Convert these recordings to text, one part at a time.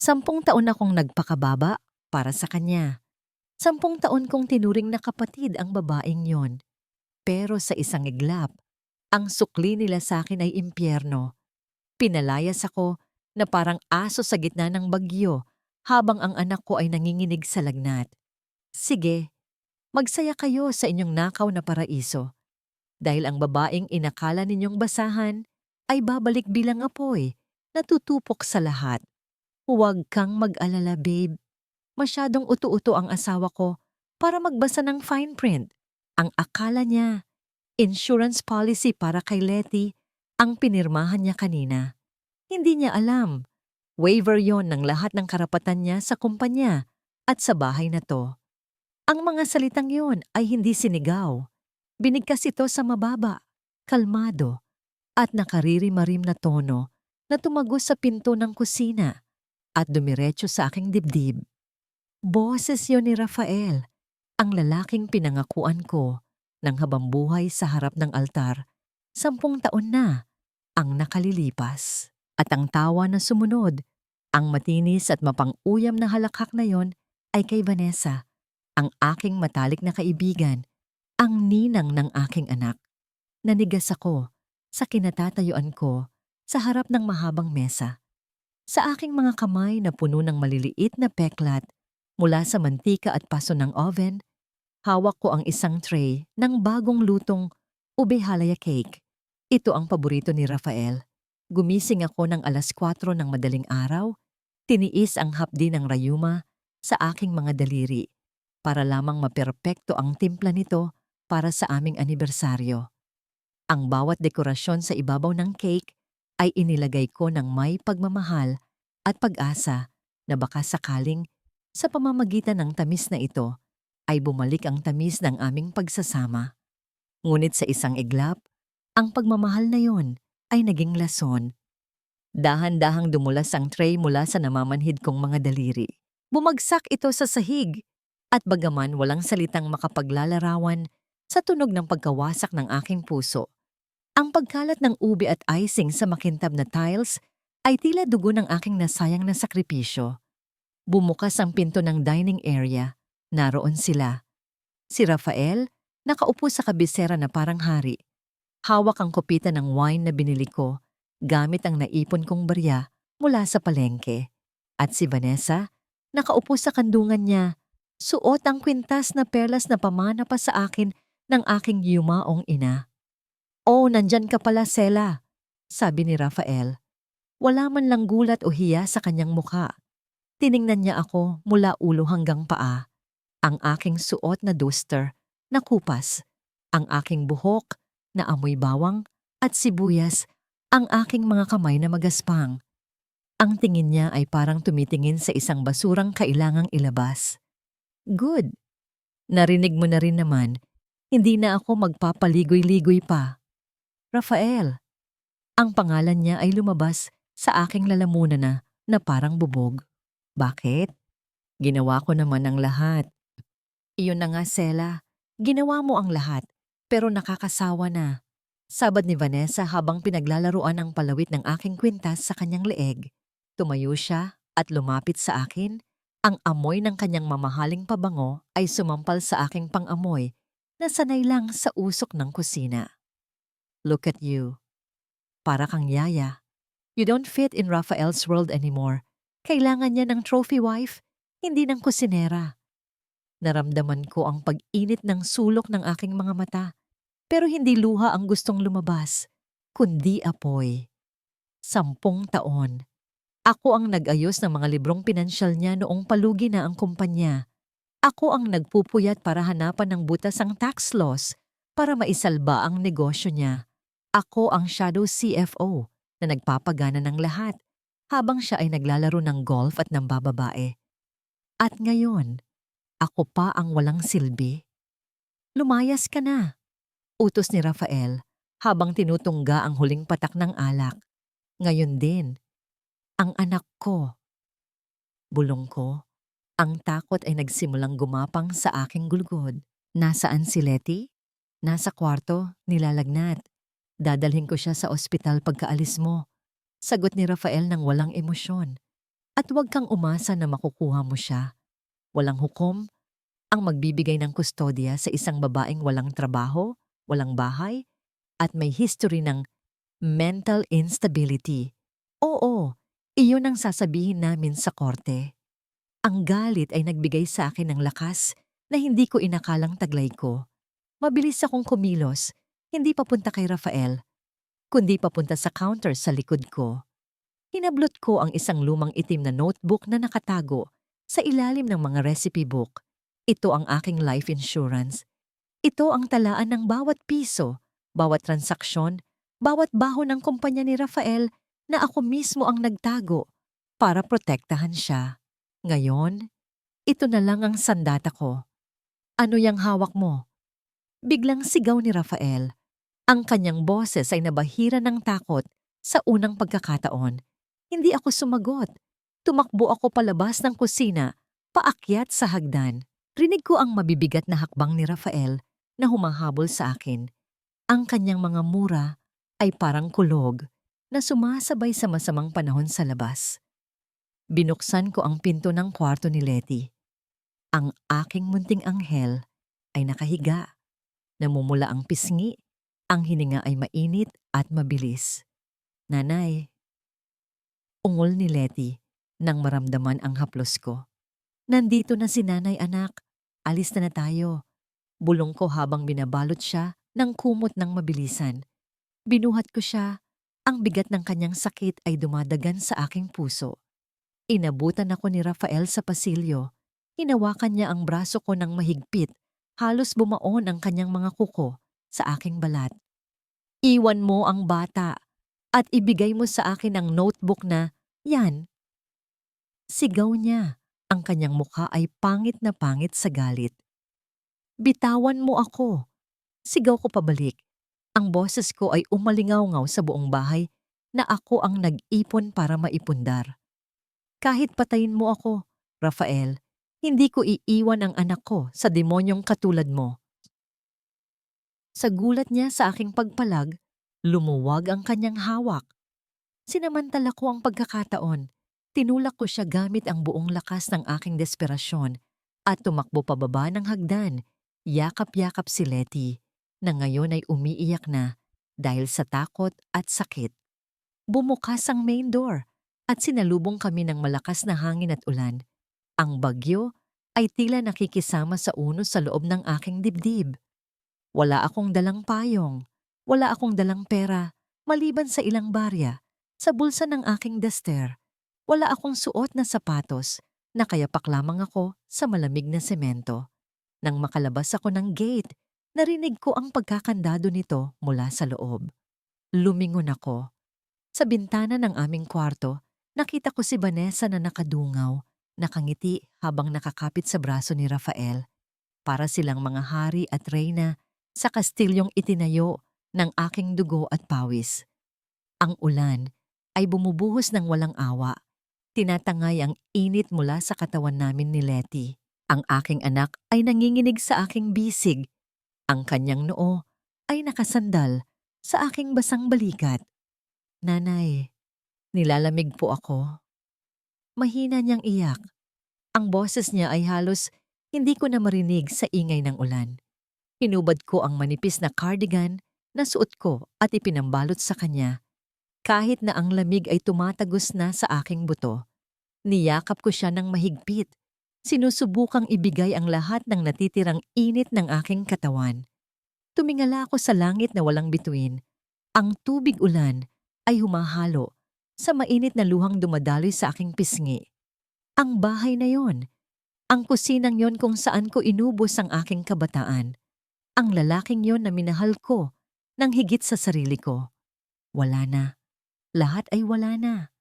10 taon akong nagpakababa para sa kanya. 10 taon kong tinuring na kapatid ang babaeng yon. Pero sa isang iglap, ang sukli nila sa akin ay impyerno. Pinalayas ako na parang aso sa gitna ng bagyo habang ang anak ko ay nanginginig sa lagnat. Sige, magsaya kayo sa inyong nakaw na paraiso. Dahil ang babaeng inakala ninyong basahan ay babalik bilang apoy na tutupok sa lahat. Huwag kang mag-alala, babe. Masyadong utu-uto ang asawa ko para magbasa ng fine print. Ang akala niya, insurance policy para kay Letty ang pinirmahan niya kanina. Hindi niya alam. Waiver yon ng lahat ng karapatan niya sa kumpanya at sa bahay na to. Ang mga salitang yon ay hindi sinigaw. Binigkas ito sa mababa, kalmado, at nakaririmarim na tono na tumagos sa pinto ng kusina at dumiretso sa aking dibdib. Boses yon ni Rafael, ang lalaking pinangakuan ko ng habambuhay sa harap ng altar. 10 taon na ang nakalilipas. At ang tawa na sumunod, ang matinis at mapang-uyam na halakhak na yon ay kay Vanessa, ang aking matalik na kaibigan, ang ninang ng aking anak. Nanigas ako sa kinatatayuan ko sa harap ng mahabang mesa. Sa aking mga kamay na puno ng maliliit na peklat mula sa mantika at paso ng oven, hawak ko ang isang tray ng bagong lutong ube halaya cake. Ito ang paborito ni Rafael. Gumising ako ng 4:00 ng madaling araw, tiniis ang hapdi ng rayuma sa aking mga daliri para lamang maperpekto ang timpla nito para sa aming anibersaryo. Ang bawat dekorasyon sa ibabaw ng cake ay inilagay ko ng may pagmamahal at pag-asa na baka sakaling sa pamamagitan ng tamis na ito ay bumalik ang tamis ng aming pagsasama. Ngunit sa isang iglap, ang pagmamahal na yon ay naging lason. Dahan-dahang dumulas ang tray mula sa namamanhid kong mga daliri. Bumagsak ito sa sahig at bagaman walang salitang makapaglalarawan sa tunog ng pagkawasak ng aking puso, ang pagkalat ng ube at icing sa makintab na tiles ay tila dugo ng aking nasayang na sakripisyo. Bumukas ang pinto ng dining area. Naroon sila. Si Rafael, nakaupo sa kabisera na parang hari. Hawak ang kopita ng wine na binili ko gamit ang naipon kong barya mula sa palengke. At si Vanessa, nakaupo sa kandungan niya, suot ang kwintas na perlas na pamana pa sa akin ng aking yumaong ina. "Oh, nandyan ka pala, Sela," sabi ni Rafael. Wala man lang gulat o hiya sa kanyang mukha. Tiningnan niya ako mula ulo hanggang paa. Ang aking suot na duster na kupas, ang aking buhok na amoy bawang at sibuyas, ang aking mga kamay na magaspang. Ang tingin niya ay parang tumitingin sa isang basurang kailangang ilabas. Good. Narinig mo na rin naman, hindi na ako magpapaligoy-ligoy pa. Rafael. Ang pangalan niya ay lumabas sa aking lalamunan na parang bubog. Bakit? Ginawa ko naman ang lahat. Iyon na nga, Sela. Ginawa mo ang lahat, pero nakakasawa na. Sabad ni Vanessa habang pinaglalaruan ang palawit ng aking kwintas sa kanyang leeg. Tumayo siya at lumapit sa akin. Ang amoy ng kanyang mamahaling pabango ay sumampal sa aking pang-amoy na sanay lang sa usok ng kusina. Look at you. Para kang yaya. You don't fit in Rafael's world anymore. Kailangan niya ng trophy wife, hindi ng kusinera. Naramdaman ko ang pag-init ng sulok ng aking mga mata, pero hindi luha ang gustong lumabas, kundi apoy. 10 taon. Ako ang nag-ayos ng mga librong pinansyal niya noong palugi na ang kumpanya. Ako ang nagpupuyat para hanapan ng butas ang tax laws para maisalba ang negosyo niya. Ako ang shadow CFO na nagpapagana ng lahat habang siya ay naglalaro ng golf at ng bababae. At ngayon, ako pa ang walang silbi. Lumayas ka na, utos ni Rafael habang tinutungga ang huling patak ng alak. Ngayon din, ang anak ko. Bulong ko, ang takot ay nagsimulang gumapang sa aking gulgod. Nasaan si Letty? Nasa kwarto, nilalagnat. Dadalhin ko siya sa ospital pagkaalis mo. Sagot ni Rafael ng walang emosyon. At huwag kang umasa na makukuha mo siya. Walang hukom ang magbibigay ng kustodya sa isang babaeng walang trabaho, walang bahay, at may history ng mental instability. Oo, iyon ang sasabihin namin sa korte. Ang galit ay nagbigay sa akin ng lakas na hindi ko inakalang taglay ko. Mabilis akong kumilos, hindi papunta kay Rafael, kundi papunta sa counter sa likod ko. Hinablot ko ang isang lumang itim na notebook na nakatago sa ilalim ng mga recipe book. Ito ang aking life insurance. Ito ang talaan ng bawat piso, bawat transaksyon, bawat baho ng kumpanya ni Rafael na ako mismo ang nagtago para protektahan siya. Ngayon, ito na lang ang sandata ko. Ano yang hawak mo? Biglang sigaw ni Rafael. Ang kanyang boses ay nabahira ng takot sa unang pagkakataon. Hindi ako sumagot. Tumakbo ako palabas ng kusina, paakyat sa hagdan. Rinig ko ang mabibigat na hakbang ni Rafael na humahabol sa akin. Ang kanyang mga mura ay parang kulog na sumasabay sa masamang panahon sa labas. Binuksan ko ang pinto ng kwarto ni Letty. Ang aking munting anghel ay nakahiga. Namumula ang pisngi, ang hininga ay mainit at mabilis. Nanay, ungol ni Letty nang maramdaman ang haplos ko. Nandito na si nanay anak, alis na tayo. Bulong ko habang binabalot siya ng kumot ng mabilisan. Binuhat ko siya, ang bigat ng kanyang sakit ay dumadagan sa aking puso. Inabutan ako ni Rafael sa pasilyo. Hinawakan niya ang braso ko ng mahigpit, halos bumaon ang kanyang mga kuko sa aking balat. Iwan mo ang bata at ibigay mo sa akin ang notebook na, yan. Sigaw niya, ang kanyang mukha ay pangit na pangit sa galit. Bitawan mo ako. Sigaw ko pabalik. Ang boses ko ay umalingaw-ngaw sa buong bahay na ako ang nag-ipon para maipundar. Kahit patayin mo ako, Rafael, hindi ko iiwan ang anak ko sa demonyong katulad mo. Sa gulat niya sa aking pagpalag, lumuwag ang kanyang hawak. Sinamantala ko ang pagkakataon. Tinulak ko siya gamit ang buong lakas ng aking desperasyon at tumakbo pababa ng hagdan. Yakap-yakap si Letty na ngayon ay umiiyak na dahil sa takot at sakit. Bumukas ang main door at sinalubong kami ng malakas na hangin at ulan. Ang bagyo ay tila nakikisama sa unos sa loob ng aking dibdib. Wala akong dalang payong, wala akong dalang pera, maliban sa ilang barya, sa bulsa ng aking daster. Wala akong suot na sapatos, nakayapak lamang ako sa malamig na semento. Nang makalabas ako ng gate, narinig ko ang pagkakandado nito mula sa loob. Lumingon ako. Sa bintana ng aming kwarto, nakita ko si Vanessa na nakadungaw, nakangiti habang nakakapit sa braso ni Rafael. Para silang mga hari at reyna sa kastilyong itinayo ng aking dugo at pawis. Ang ulan ay bumubuhos ng walang awa. Tinatangay ang init mula sa katawan namin ni Letty. Ang aking anak ay nanginginig sa aking bisig. Ang kanyang noo ay nakasandal sa aking basang balikat. Nanay, nilalamig po ako. Mahina niyang iyak. Ang boses niya ay halos hindi ko na marinig sa ingay ng ulan. Hinubad ko ang manipis na cardigan na suot ko at ipinambalot sa kanya. Kahit na ang lamig ay tumatagos na sa aking buto, niyakap ko siya ng mahigpit. Sinusubukang ibigay ang lahat ng natitirang init ng aking katawan. Tumingala ako sa langit na walang bituin. Ang tubig ulan ay humahalo sa mainit na luhang dumadaloy sa aking pisngi. Ang bahay na yon, ang kusinang yon kung saan ko inubos ang aking kabataan. Ang lalaking yon na minahal ko nang higit sa sarili ko. Wala na. Lahat ay wala na.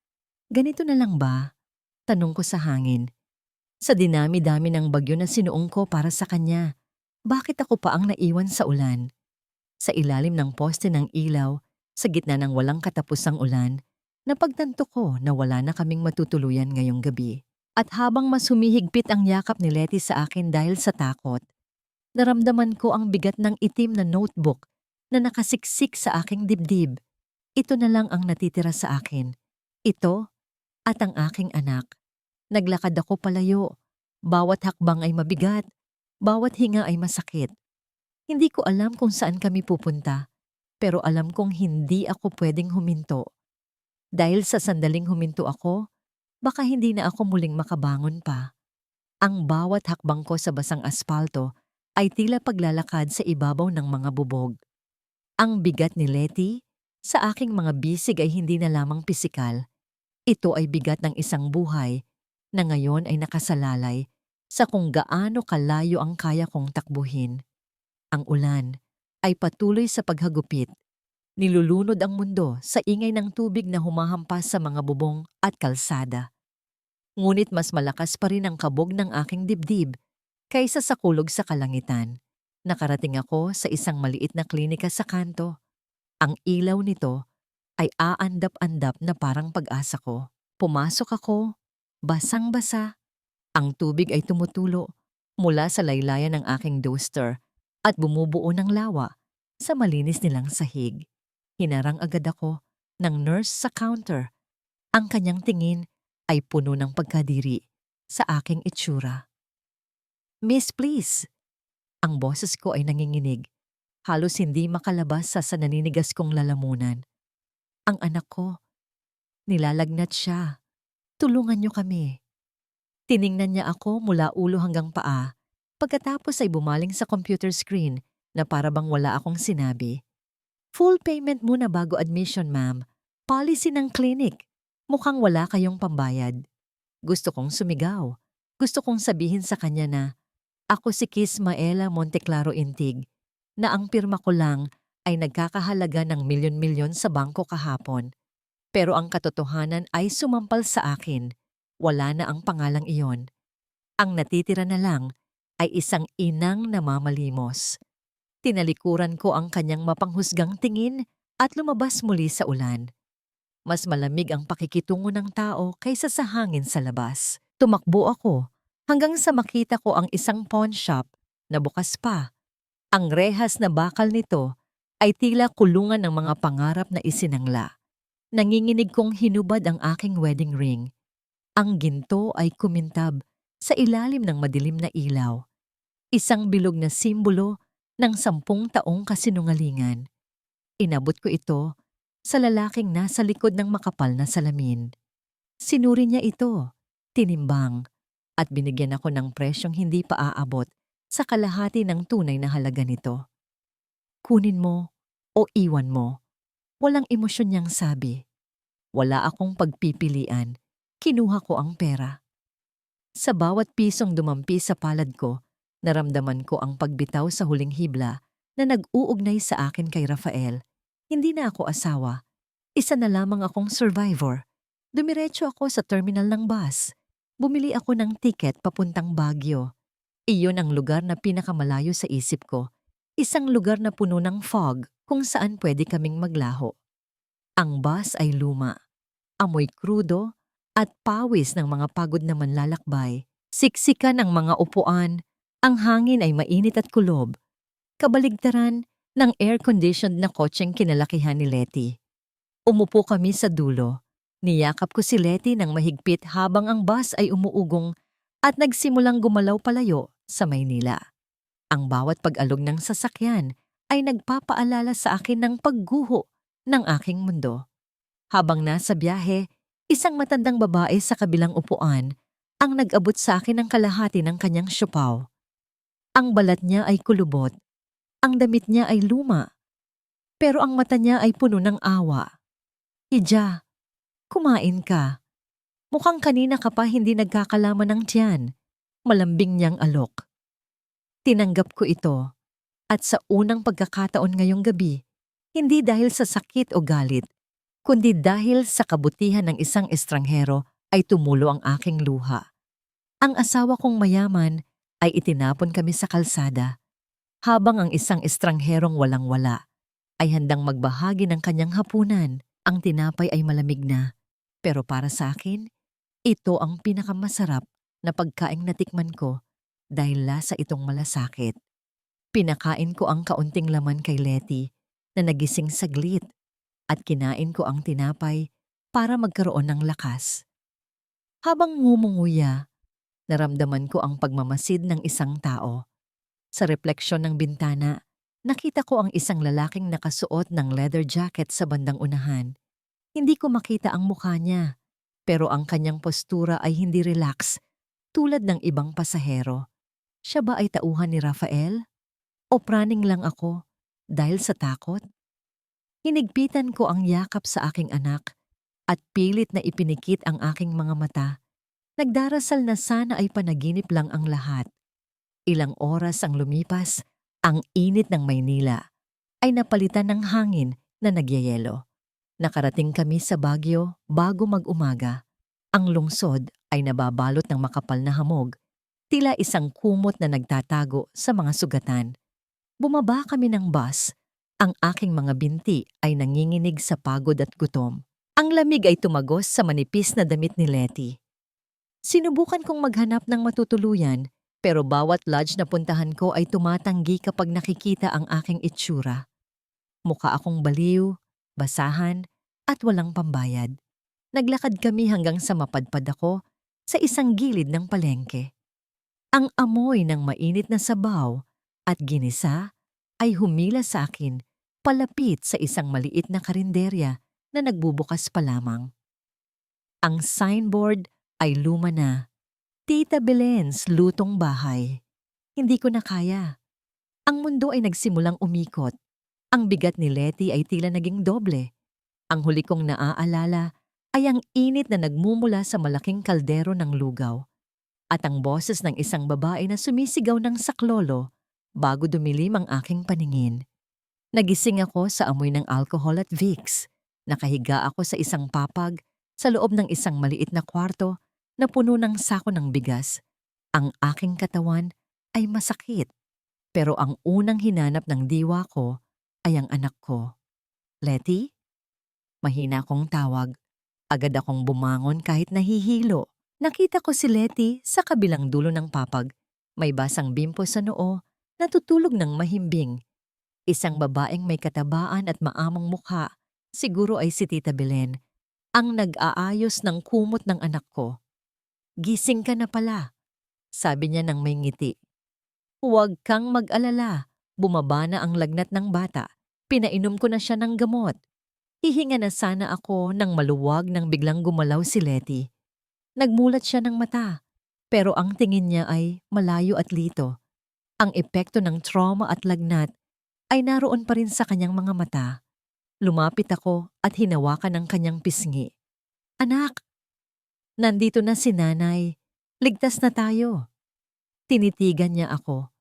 Ganito na lang ba? Tanong ko sa hangin. Sa dinami-dami ng bagyo na sinuong ko para sa kanya, bakit ako pa ang naiwan sa ulan? Sa ilalim ng poste ng ilaw, sa gitna ng walang katapusang ulan, napagtanto ko na wala na kaming matutuluyan ngayong gabi. At habang mas humihigpit ang yakap ni Letty sa akin dahil sa takot, naramdaman ko ang bigat ng itim na notebook na nakasiksik sa aking dibdib. Ito na lang ang natitira sa akin. Ito at ang aking anak. Naglakad ako palayo. Bawat hakbang ay mabigat. Bawat hinga ay masakit. Hindi ko alam kung saan kami pupunta, pero alam kong hindi ako pwedeng huminto. Dahil sa sandaling huminto ako, baka hindi na ako muling makabangon pa. Ang bawat hakbang ko sa basang aspalto ay tila paglalakad sa ibabaw ng mga bubog. Ang bigat ni Letty sa aking mga bisig ay hindi na lamang pisikal. Ito ay bigat ng isang buhay na ngayon ay nakasalalay sa kung gaano kalayo ang kaya kong takbuhin. Ang ulan ay patuloy sa paghagupit. Nilulunod ang mundo sa ingay ng tubig na humahampas sa mga bubong at kalsada. Ngunit mas malakas pa rin ang kabog ng aking dibdib kaysa sa kulog sa kalangitan. Nakarating ako sa isang maliit na klinika sa kanto. Ang ilaw nito ay aandap-andap na parang pag-asa ko. Pumasok ako, basang-basa. Ang tubig ay tumutulo mula sa laylayan ng aking duster at bumubuo ng lawa sa malinis nilang sahig. Hinarang agad ako ng nurse sa counter. Ang kanyang tingin ay puno ng pagkadiri sa aking itsura. "Miss, please." Ang boses ko ay nanginginig. Halos hindi makalabas sa naninigas kong lalamunan. "Ang anak ko, nilalagnat siya. Tulungan niyo kami." Tiningnan niya ako mula ulo hanggang paa. Pagkatapos ay bumaling sa computer screen na para bang wala akong sinabi. "Full payment muna bago admission, ma'am. Policy ng clinic. Mukhang wala kayong pambayad." Gusto kong sumigaw. Gusto kong sabihin sa kanya na ako si Kismaela Monteclaro Intig, na ang pirma ko lang ay nagkakahalaga ng milyon-milyon sa bangko kahapon. Pero ang katotohanan ay sumampal sa akin. Wala na ang pangalang iyon. Ang natitira na lang ay isang inang namamalimos. Tinalikuran ko ang kanyang mapanghusgang tingin at lumabas muli sa ulan. Mas malamig ang pakikitungo ng tao kaysa sa hangin sa labas. Tumakbo ako hanggang sa makita ko ang isang pawn shop na bukas pa. Ang rehas na bakal nito ay tila kulungan ng mga pangarap na isinangla. Nanginginig kong hinubad ang aking wedding ring. Ang ginto ay kumintab sa ilalim ng madilim na ilaw. Isang bilog na simbolo ng 10 taong kasinungalingan. Inabot ko ito sa lalaking nasa likod ng makapal na salamin. Sinuri niya ito, tinimbang, at binigyan ako ng presyong hindi pa aabot sa kalahati ng tunay na halaga nito. "Kunin mo o iwan mo." Walang emosyon niyang sabi. Wala akong pagpipilian. Kinuha ko ang pera. Sa bawat pisong dumampi sa palad ko, naramdaman ko ang pagbitaw sa huling hibla na nag-uugnay sa akin kay Rafael. Hindi na ako asawa. Isa na lamang akong survivor. Dumiretso ako sa terminal ng bus. Bumili ako ng tiket papuntang Baguio. Iyon ang lugar na pinakamalayo sa isip ko. Isang lugar na puno ng fog kung saan pwede kaming maglaho. Ang bus ay luma. Amoy krudo at pawis ng mga pagod na manlalakbay. Siksikan ng mga upuan. Ang hangin ay mainit at kulob. Kabaligtaran ng air-conditioned na kotseng kinalakihan ni Letty. Umupo kami sa dulo. Niyakap ko si Letty ng mahigpit habang ang bus ay umuugong at nagsimulang gumalaw palayo sa Maynila. Ang bawat pag-alog ng sasakyan ay nagpapaalala sa akin ng pagguho ng aking mundo. Habang nasa biyahe, isang matandang babae sa kabilang upuan ang nag-abot sa akin ng kalahati ng kanyang siopaw. Ang balat niya ay kulubot, ang damit niya ay luma, pero ang mata niya ay puno ng awa. "Hija, kumain ka. Mukhang kanina ka pa hindi nagkakalaman ng tiyan." Malambing niyang alok. Tinanggap ko ito, at sa unang pagkakataon ngayong gabi, hindi dahil sa sakit o galit, kundi dahil sa kabutihan ng isang estranghero ay tumulo ang aking luha. Ang asawa kong mayaman ay itinapon kami sa kalsada, habang ang isang estrangherong walang-wala ay handang magbahagi ng kanyang hapunan. Ang tinapay ay malamig na, pero para sa akin, ito ang pinakamasarap na pagkaing natikman ko dahil lasa itong malasakit. Pinakain ko ang kaunting laman kay Letty na nagising saglit at kinain ko ang tinapay para magkaroon ng lakas. Habang ngumunguya, naramdaman ko ang pagmamasid ng isang tao. Sa refleksyon ng bintana, nakita ko ang isang lalaking nakasuot ng leather jacket sa bandang unahan. Hindi ko makita ang mukha niya, pero ang kanyang postura ay hindi relax, tulad ng ibang pasahero. Siya ba ay tauhan ni Rafael? O praning lang ako dahil sa takot? Hinigpitan ko ang yakap sa aking anak at pilit na ipinikit ang aking mga mata. Nagdarasal na sana ay panaginip lang ang lahat. Ilang oras ang lumipas, ang init ng Maynila ay napalitan ng hangin na nagyayelo. Nakarating kami sa Baguio bago mag-umaga. Ang lungsod ay nababalot ng makapal na hamog, tila isang kumot na nagtatago sa mga sugatan. Bumaba kami ng bus. Ang aking mga binti ay nanginginig sa pagod at gutom. Ang lamig ay tumagos sa manipis na damit ni Letty. Sinubukan kong maghanap ng matutuluyan, pero bawat lodge na puntahan ko ay tumatanggi kapag nakikita ang aking itsura. Mukha akong baliw, basahan, at walang pambayad. Naglakad kami hanggang sa mapadpad ako sa isang gilid ng palengke. Ang amoy ng mainit na sabaw at ginisa ay humila sa akin palapit sa isang maliit na karinderya na nagbubukas pa lamang. Ang signboard ay luma na. Tita Belen's Lutong Bahay. Hindi ko na kaya. Ang mundo ay nagsimulang umikot. Ang bigat ni Letty ay tila naging doble. Ang huli kong naaalala ay ang init na nagmumula sa malaking kaldero ng lugaw at ang boses ng isang babae na sumisigaw ng saklolo bago dumilim ang aking paningin. Nagising ako sa amoy ng alcohol at Vicks. Nakahiga ako sa isang papag sa loob ng isang maliit na kwarto na puno ng sako ng bigas. Ang aking katawan ay masakit, pero ang unang hinanap ng diwa ko ay ang anak ko. Letty? Mahina akong tawag. Agad akong bumangon kahit nahihilo. Nakita ko si Letty sa kabilang dulo ng papag. May basang bimpo sa noo, natutulog ng mahimbing. Isang babaeng may katabaan at maamong mukha, siguro ay si Tita Belen, ang nag-aayos ng kumot ng anak ko. "Gising ka na pala," sabi niya nang may ngiti. "Huwag kang mag-alala, bumaba na ang lagnat ng bata. Pinainom ko na siya ng gamot." Hihinga na sana ako nang maluwag nang biglang gumalaw si Letty. Nagmulat siya ng mata, pero ang tingin niya ay malayo at lito. Ang epekto ng trauma at lagnat ay naroon pa rin sa kanyang mga mata. Lumapit ako at hinawakan ang kanyang pisngi. "Anak, nandito na si nanay. Ligtas na tayo." Tinitigan niya ako.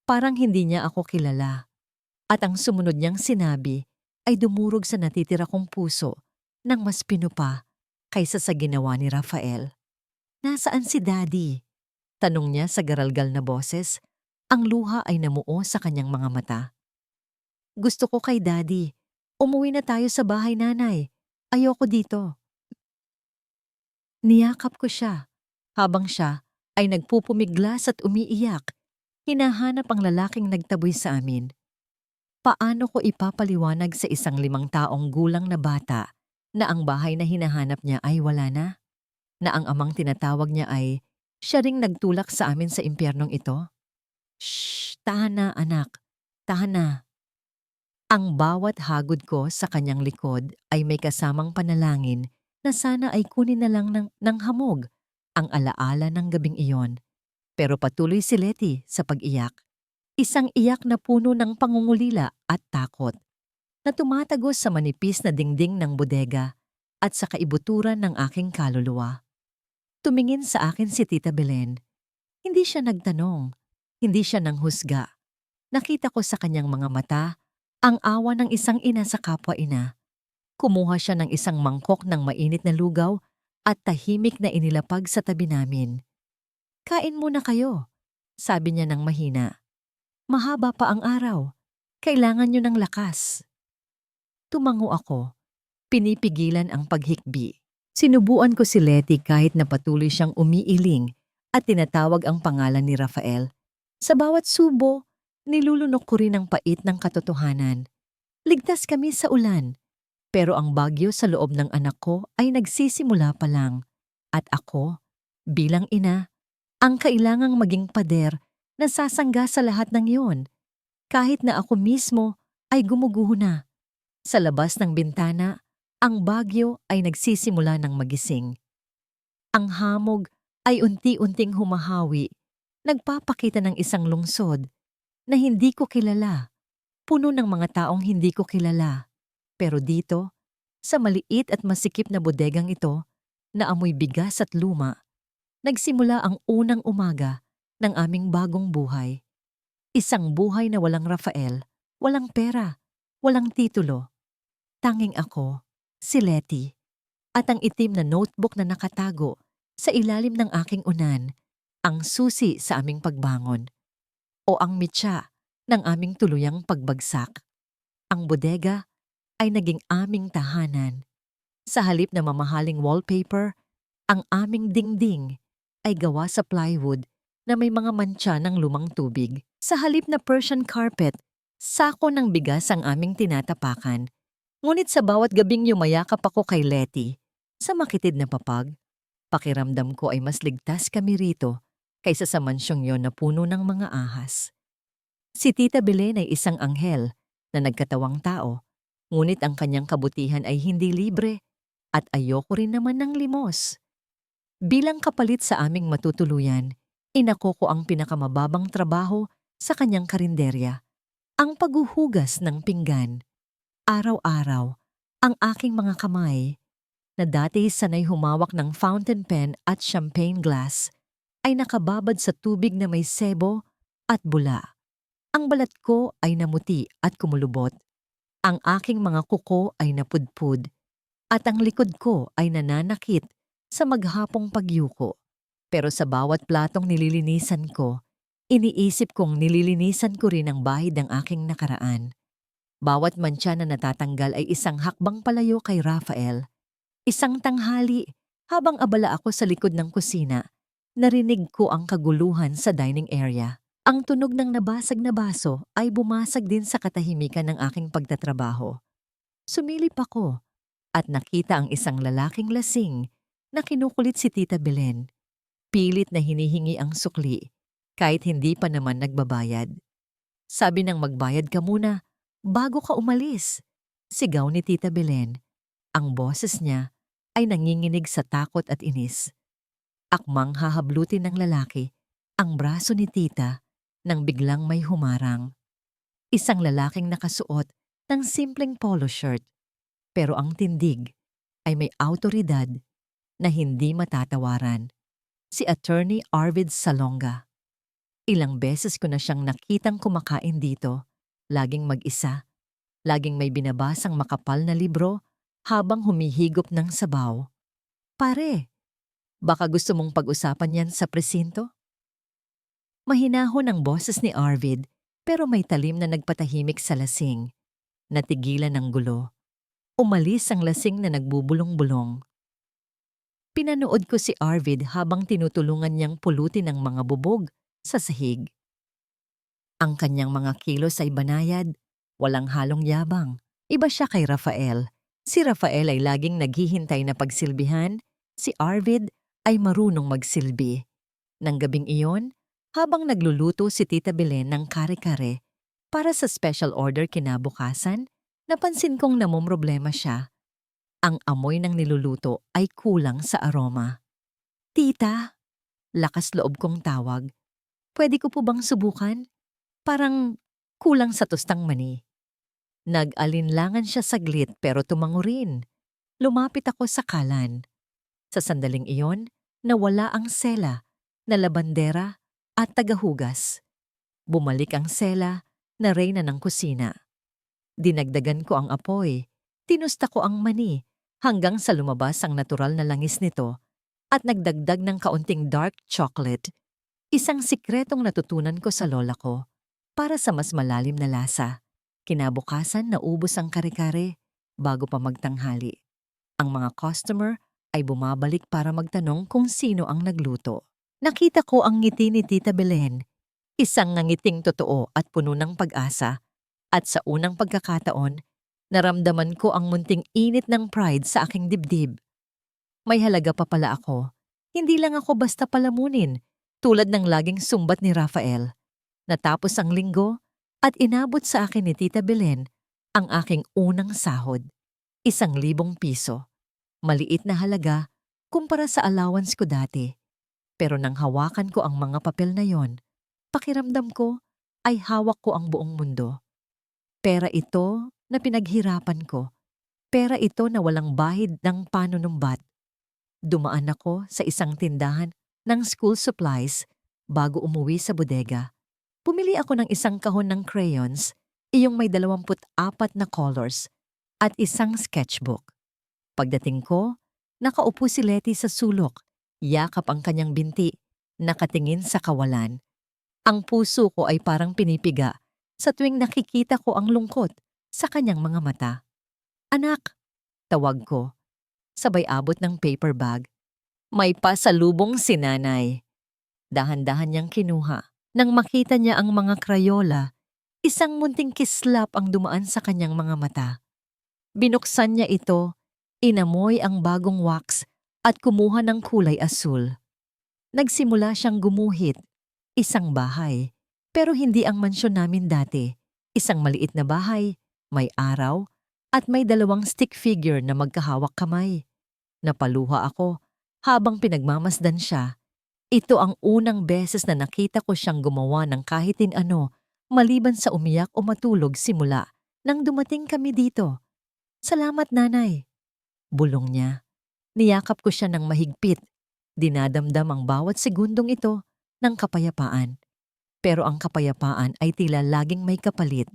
Parang hindi niya ako kilala. At ang sumunod niyang sinabi ay dumurog sa natitira kong puso ng mas pinupa kaysa sa ginawa ni Rafael. "Nasaan si Daddy?" Tanong niya sa garalgal na boses. Ang luha ay namuo sa kanyang mga mata. "Gusto ko kay Daddy. Umuwi na tayo sa bahay, nanay. Ayoko dito." Niyakap ko siya habang siya ay nagpupumiglas at umiiyak. Hinahanap ang lalaking nagtaboy sa amin. Paano ko ipapaliwanag sa isang 5 taong gulang na bata na ang bahay na hinahanap niya ay wala na? Na ang amang tinatawag niya ay siya ring nagtulak sa amin sa impyernong ito? "Shh! Tahan na, anak. Tahan na." Ang bawat hagod ko sa kanyang likod ay may kasamang panalangin na sana ay kunin na lang ng hamog ang alaala ng gabing iyon. Pero patuloy si Letty sa pag-iyak. Isang iyak na puno ng pangungulila at takot, na tumatagos sa manipis na dingding ng bodega at sa kaibuturan ng aking kaluluwa. Tumingin sa akin si Tita Belen. Hindi siya nagtanong, hindi siya nanghusga. Nakita ko sa kanyang mga mata ang awa ng isang ina sa kapwa-ina. Kumuha siya ng isang mangkok ng mainit na lugaw at tahimik na inilapag sa tabi namin. "Kain muna kayo," sabi niya ng mahina. "Mahaba pa ang araw. Kailangan niyo ng lakas." Tumango ako. Pinipigilan ang paghikbi. Sinubuan ko si Letty kahit na patuloy siyang umiiling at tinatawag ang pangalan ni Rafael. Sa bawat subo, nilulunok ko rin ang pait ng katotohanan. Ligtas kami sa ulan, pero ang bagyo sa loob ng anak ko ay nagsisimula pa lang at ako Bilang ina, ang kailangang maging pader na sasangga sa lahat ng iyon, kahit na ako mismo ay gumuguho na. Sa labas ng bintana, ang bagyo ay nagsisimula ng magising. Ang hamog ay unti-unting humahawi, nagpapakita ng isang lungsod na hindi ko kilala, puno ng mga taong hindi ko kilala. Pero dito, sa maliit at masikip na bodegang ito, na amoy bigas at luma, nagsimula ang unang umaga ng aming bagong buhay. Isang buhay na walang Rafael, walang pera, walang titulo. Tanging ako, si Letty, at ang itim na notebook na nakatago sa ilalim ng aking unan, ang susi sa aming pagbangon, o ang mitya ng aming tuluyang pagbagsak. Ang bodega ay naging aming tahanan. Sa halip na mamahaling wallpaper, ang aming dingding ay gawa sa plywood na may mga mantsa ng lumang tubig. Sa halip na Persian carpet, sako ng bigas ang aming tinatapakan. Ngunit sa bawat gabing yumayakap ako kay Letty, sa makitid na papag, pakiramdam ko ay mas ligtas kami rito kaysa sa mansyong yon na puno ng mga ahas. Si Tita Belen ay isang anghel na nagkatawang tao, ngunit ang kanyang kabutihan ay hindi libre at ayoko rin naman ng limos. Bilang kapalit sa aming matutuluyan, inako ko ang pinakamababang trabaho sa kanyang karinderya, ang paghuhugas ng pinggan. Araw-araw, ang aking mga kamay, na dati sanay humawak ng fountain pen at champagne glass, ay nakababad sa tubig na may sebo at bula. Ang balat ko ay namuti at kumulubot. Ang aking mga kuko ay napudpud. At ang likod ko ay nananakit sa maghapong pagyuko. Pero sa bawat platong nililinisan ko, iniisip kong nililinisan ko rin ang bahid ng aking nakaraan. Bawat mantsa na natatanggal ay isang hakbang palayo kay Rafael. Isang tanghali, habang abala ako sa likod ng kusina, narinig ko ang kaguluhan sa dining area. Ang tunog ng nabasag na baso ay bumasag din sa katahimikan ng aking pagtatrabaho. Sumilip ako at nakita ang isang lalaking lasing na kinukulit si Tita Belen. Pilit na hinihingi ang sukli, kahit hindi pa naman nagbabayad. Sabi nang magbayad ka muna, bago ka umalis. Sigaw ni Tita Belen. Ang boses niya ay nanginginig sa takot at inis. Akmang hahablutin ng lalaki ang braso ni Tita nang biglang may humarang. Isang lalaking nakasuot ng simpleng polo shirt, pero ang tindig ay may awtoridad na hindi matatawaran. Si Attorney Arvid Salonga. Ilang beses ko na siyang nakitang kumakain dito, laging mag-isa, laging may binabasang makapal na libro habang humihigop ng sabaw. Pare, baka gusto mong pag-usapan yan sa presinto? Mahinahon ang boses ni Arvid, pero may talim na nagpatahimik sa lasing. Natigilan ng gulo. Umalis ang lasing na nagbubulong-bulong. Pinanood ko si Arvid habang tinutulungan niyang pulutin ang mga bubog sa sahig. Ang kanyang mga kilos ay banayad, walang halong yabang. Iba siya kay Rafael. Si Rafael ay laging naghihintay na pagsilbihan, si Arvid ay marunong magsilbi. Nang gabing iyon, habang nagluluto si Tita Belen ng kare-kare para sa special order kinabukasan, napansin kong namomroblema siya. Ang amoy ng niluluto ay kulang sa aroma. Tita, lakas loob kong tawag. Pwede ko po bang subukan? Parang kulang sa tostang mani. Nag-alinlangan siya saglit pero tumango rin. Lumapit ako sa kalan. Sa sandaling iyon, nawala ang sela, na labandera at tagahugas. Bumalik ang sela na reyna ng kusina. Dinagdagan ko ang apoy. Tinusta ko ang mani hanggang sa lumabas ang natural na langis nito at nagdagdag ng kaunting dark chocolate. Isang sikretong natutunan ko sa lola ko para sa mas malalim na lasa. Kinabukasan naubos ang kare-kare bago pa magtanghali. Ang mga customer ay bumabalik para magtanong kung sino ang nagluto. Nakita ko ang ngiti ni Tita Belen, isang ngangiting totoo at puno ng pag-asa. At sa unang pagkakataon, naramdaman ko ang munting init ng pride sa aking dibdib. May halaga pa pala ako, Hindi lang ako basta palamunin, tulad ng laging sumbat ni Rafael. Natapos ang linggo at inabot sa akin ni Tita Belen ang aking unang sahod. 1,000 piso. Maliit na halaga kumpara sa allowance ko dati. Pero nang hawakan ko ang mga papel na yon, pakiramdam ko ay hawak ko ang buong mundo. Pera ito na pinaghirapan ko. Pera ito na walang bahid ng panunumbat. Dumaan ako sa isang tindahan ng school supplies bago umuwi sa bodega. Pumili ako ng isang kahon ng crayons, iyong may 24 na colors, at isang sketchbook. Pagdating ko, nakaupo si Letty sa sulok, yakap ang kanyang binti, nakatingin sa kawalan. Ang puso ko ay parang pinipiga sa tuwing nakikita ko ang lungkot sa kanyang mga mata. "Anak," tawag ko, sabay abot ng paper bag. May pasalubong si nanay. Dahan-dahan niyang kinuha. Nang makita niya ang mga krayola, isang munting kislap ang dumaan sa kanyang mga mata. Binuksan niya ito, inamoy ang bagong wax at kumuha ng kulay asul. Nagsimula siyang gumuhit. Isang bahay, pero hindi ang mansyon namin dati. Isang maliit na bahay, may araw, at may 2 stick figure na magkahawak kamay. Napaluha ako habang pinagmamasdan siya. Ito ang unang beses na nakita ko siyang gumawa ng kahit ano maliban sa umiyak o matulog simula nang dumating kami dito. "Salamat, nanay." Bulong niya. Niyakap ko siya ng mahigpit. Dinadamdam ang bawat segundong ito ng kapayapaan. Pero ang kapayapaan ay tila laging may kapalit.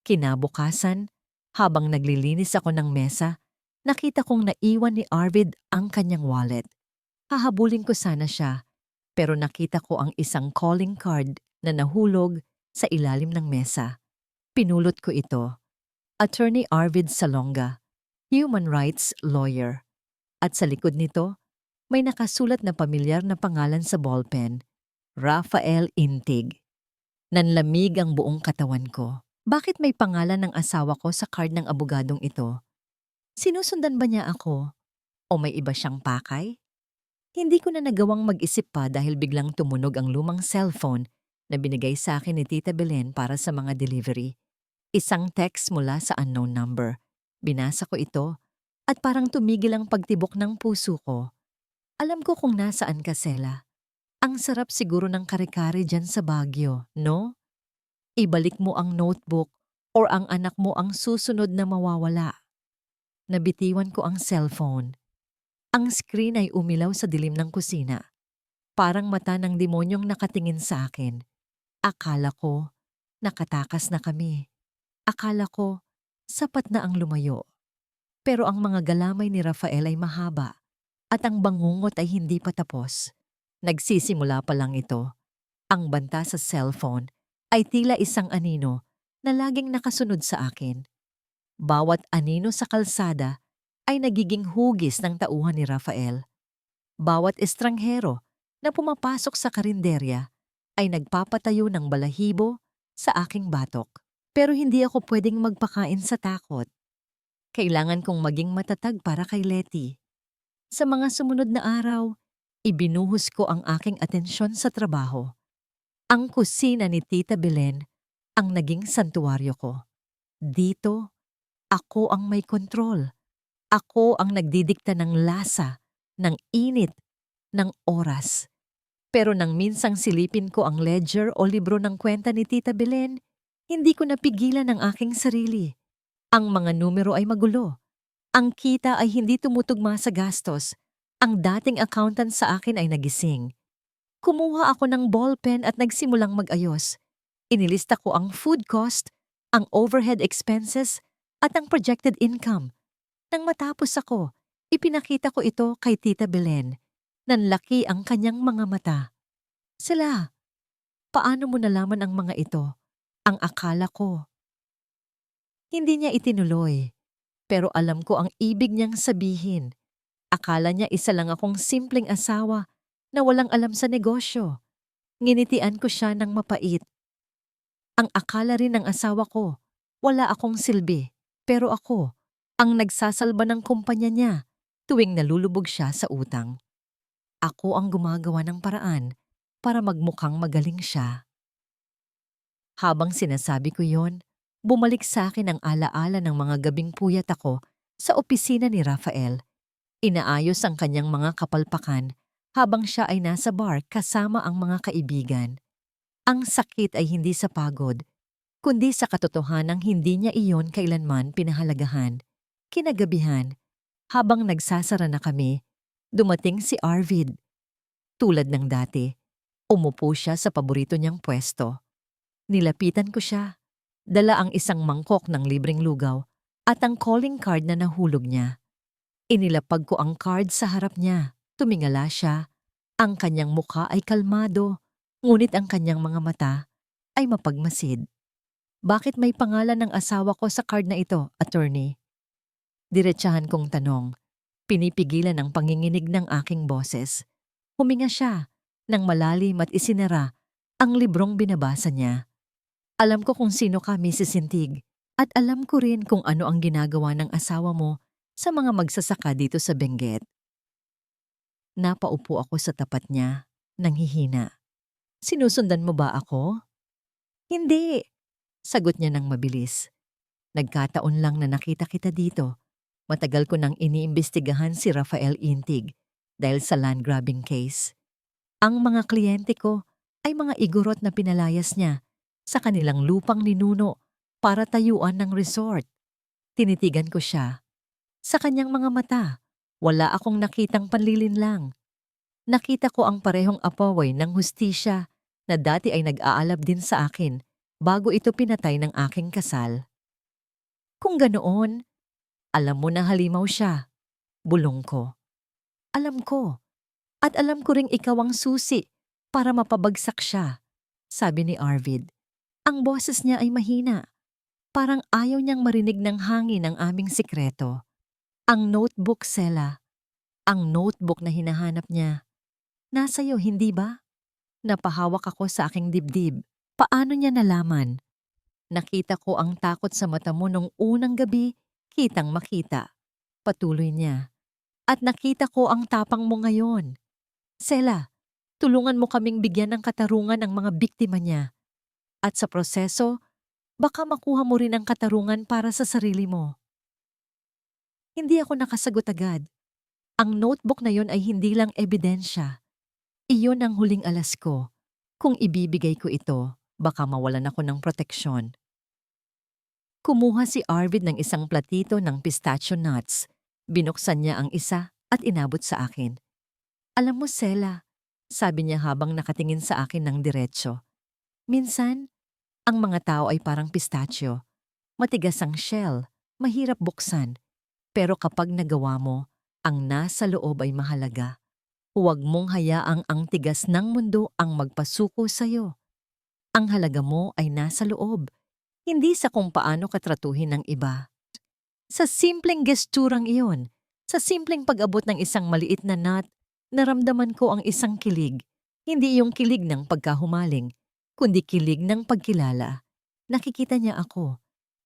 Kinabukasan, habang naglilinis ako ng mesa, nakita kong naiwan ni Arvid ang kanyang wallet. Hahabulin ko sana siya, pero nakita ko ang isang calling card na nahulog sa ilalim ng mesa. Pinulot ko ito. Attorney Arvid Salonga, human rights lawyer. At sa likod nito, may nakasulat na pamilyar na pangalan sa ballpen, Rafael Intig. Nanlamig ang buong katawan ko. Bakit may pangalan ng asawa ko sa card ng abogadong ito? Sinusundan ba niya ako? O may iba siyang pakay? Hindi ko na nagawang mag-isip pa dahil biglang tumunog ang lumang cellphone na binigay sa akin ni Tita Belen para sa mga delivery. Isang text mula sa unknown number. Binasa ko ito at parang tumigil ang pagtibok ng puso ko. Alam ko kung nasaan ka, Sela. Ang sarap siguro ng kare-kare dyan sa Baguio, no? Ibalik mo ang notebook or ang anak mo ang susunod na mawawala. Nabitiwan ko ang cellphone. Ang screen ay umilaw sa dilim ng kusina. Parang mata ng demonyong nakatingin sa akin. Akala ko, nakatakas na kami. Akala ko, sapat na ang lumayo. Pero ang mga galamay ni Rafael ay mahaba at ang bangungot ay hindi pa tapos. Nagsisimula pa lang ito. Ang banta sa cellphone ay tila isang anino na laging nakasunod sa akin. Bawat anino sa kalsada ay nagiging hugis ng tauhan ni Rafael. Bawat estranghero na pumapasok sa karinderya ay nagpapatayo ng balahibo sa aking batok. Pero hindi ako pwedeng magpakain sa takot. Kailangan kong maging matatag para kay Letty. Sa mga sumunod na araw, ibinuhos ko ang aking atensyon sa trabaho. Ang kusina ni Tita Belen ang naging santuwaryo ko. Dito, ako ang may kontrol. Ako ang nagdidikta ng lasa, ng init, ng oras. Pero nang minsang silipin ko ang ledger o libro ng kwenta ni Tita Belen, hindi ko napigilan ang aking sarili. Ang mga numero ay magulo. Ang kita ay hindi tumutugma sa gastos. Ang dating accountant sa akin ay nagising. Kumuha ako ng ballpen at nagsimulang mag-ayos. Inilista ko ang food cost, ang overhead expenses, at ang projected income. Nang matapos ako, ipinakita ko ito kay Tita Belen. Nanlaki ang kanyang mga mata. "Sila, paano mo nalaman ang mga ito?" Ang akala ko. Hindi niya itinuloy, pero alam ko ang ibig niyang sabihin. Akala niya isa lang akong simpleng asawa na walang alam sa negosyo. Nginitian ko siya ng mapait. Ang akala rin ng asawa ko, wala akong silbi, pero ako ang nagsasalba ng kumpanya niya tuwing nalulubog siya sa utang. Ako ang gumagawa ng paraan para magmukhang magaling siya. Habang sinasabi ko yon, bumalik sa akin ang alaala ng mga gabing puyat ako sa opisina ni Rafael. Inaayos ang kanyang mga kapalpakan habang siya ay nasa bar kasama ang mga kaibigan. Ang sakit ay hindi sa pagod, kundi sa katotohanang hindi niya iyon kailanman pinahalagahan. Kinagabihan, habang nagsasara na kami, dumating si Arvid. Tulad ng dati, umupo siya sa paborito niyang pwesto. Nilapitan ko siya. Dala ang isang mangkok ng libreng lugaw at ang calling card na nahulog niya. Inilapag ko ang card sa harap niya. Tumingala siya. Ang kanyang mukha ay kalmado, ngunit ang kanyang mga mata ay mapagmasid. Bakit may pangalan ng asawa ko sa card na ito, attorney? Diretsahan kong tanong. Pinipigilan ang panginginig ng aking boses. Huminga siya nang malalim at isinara ang librong binabasa niya. Alam ko kung sino ka, Mrs. Sintig, at alam ko rin kung ano ang ginagawa ng asawa mo sa mga magsasaka dito sa Benguet. Napaupo ako sa tapat niya, nanghihina. Sinusundan mo ba ako? Hindi, sagot niya ng mabilis. Nagkataon lang na nakita kita dito. Matagal ko nang iniimbestigahan si Rafael Intig dahil sa land grabbing case. Ang mga kliyente ko ay mga igorot na pinalayas niya sa kanilang lupang ninuno para tayuan ng resort. Tinitigan ko siya. Sa kanyang mga mata, wala akong nakitang panlilinlang. Nakita ko ang parehong apaway ng hustisya na dati ay nag-aalab din sa akin bago ito pinatay ng aking kasal. Kung ganoon, alam mo na halimaw siya. Bulong ko. Alam ko. At alam ko ring ikaw ang susi para mapabagsak siya, sabi ni Arvid. Ang boses niya ay mahina. Parang ayaw niyang marinig ng hangin ang aming sikreto. Ang notebook, Sela. Ang notebook na hinahanap niya. Nasa iyo, hindi ba? Napahawak ako sa aking dibdib. Paano niya nalaman? Nakita ko ang takot sa mata mo nung unang gabi, kitang makita. Patuloy niya. At nakita ko ang tapang mo ngayon. Sela, tulungan mo kaming bigyan ng katarungan ang mga biktima niya. At sa proseso, baka makuha mo rin ang katarungan para sa sarili mo. Hindi ako nakasagot agad. Ang notebook na yon ay hindi lang ebidensya. Iyon ang huling alas ko. Kung ibibigay ko ito, baka mawalan ako ng proteksyon. Kumuha si Arvid ng isang platito ng pistachio nuts. Binuksan niya ang isa at inabot sa akin. Alam mo, Sela, sabi niya habang nakatingin sa akin ng diretsyo. Minsan, ang mga tao ay parang pistachio. Matigas ang shell, mahirap buksan. Pero kapag nagawa mo, ang nasa loob ay mahalaga. Huwag mong hayaang ang tigas ng mundo ang magpasuko sa'yo. Ang halaga mo ay nasa loob, hindi sa kung paano katratuhin ng iba. Sa simpleng gesturang iyon, sa simpleng pag-abot ng isang maliit na nut, naramdaman ko ang isang kilig. Hindi yung kilig ng pagkahumaling, kundi kilig ng pagkilala. Nakikita niya ako,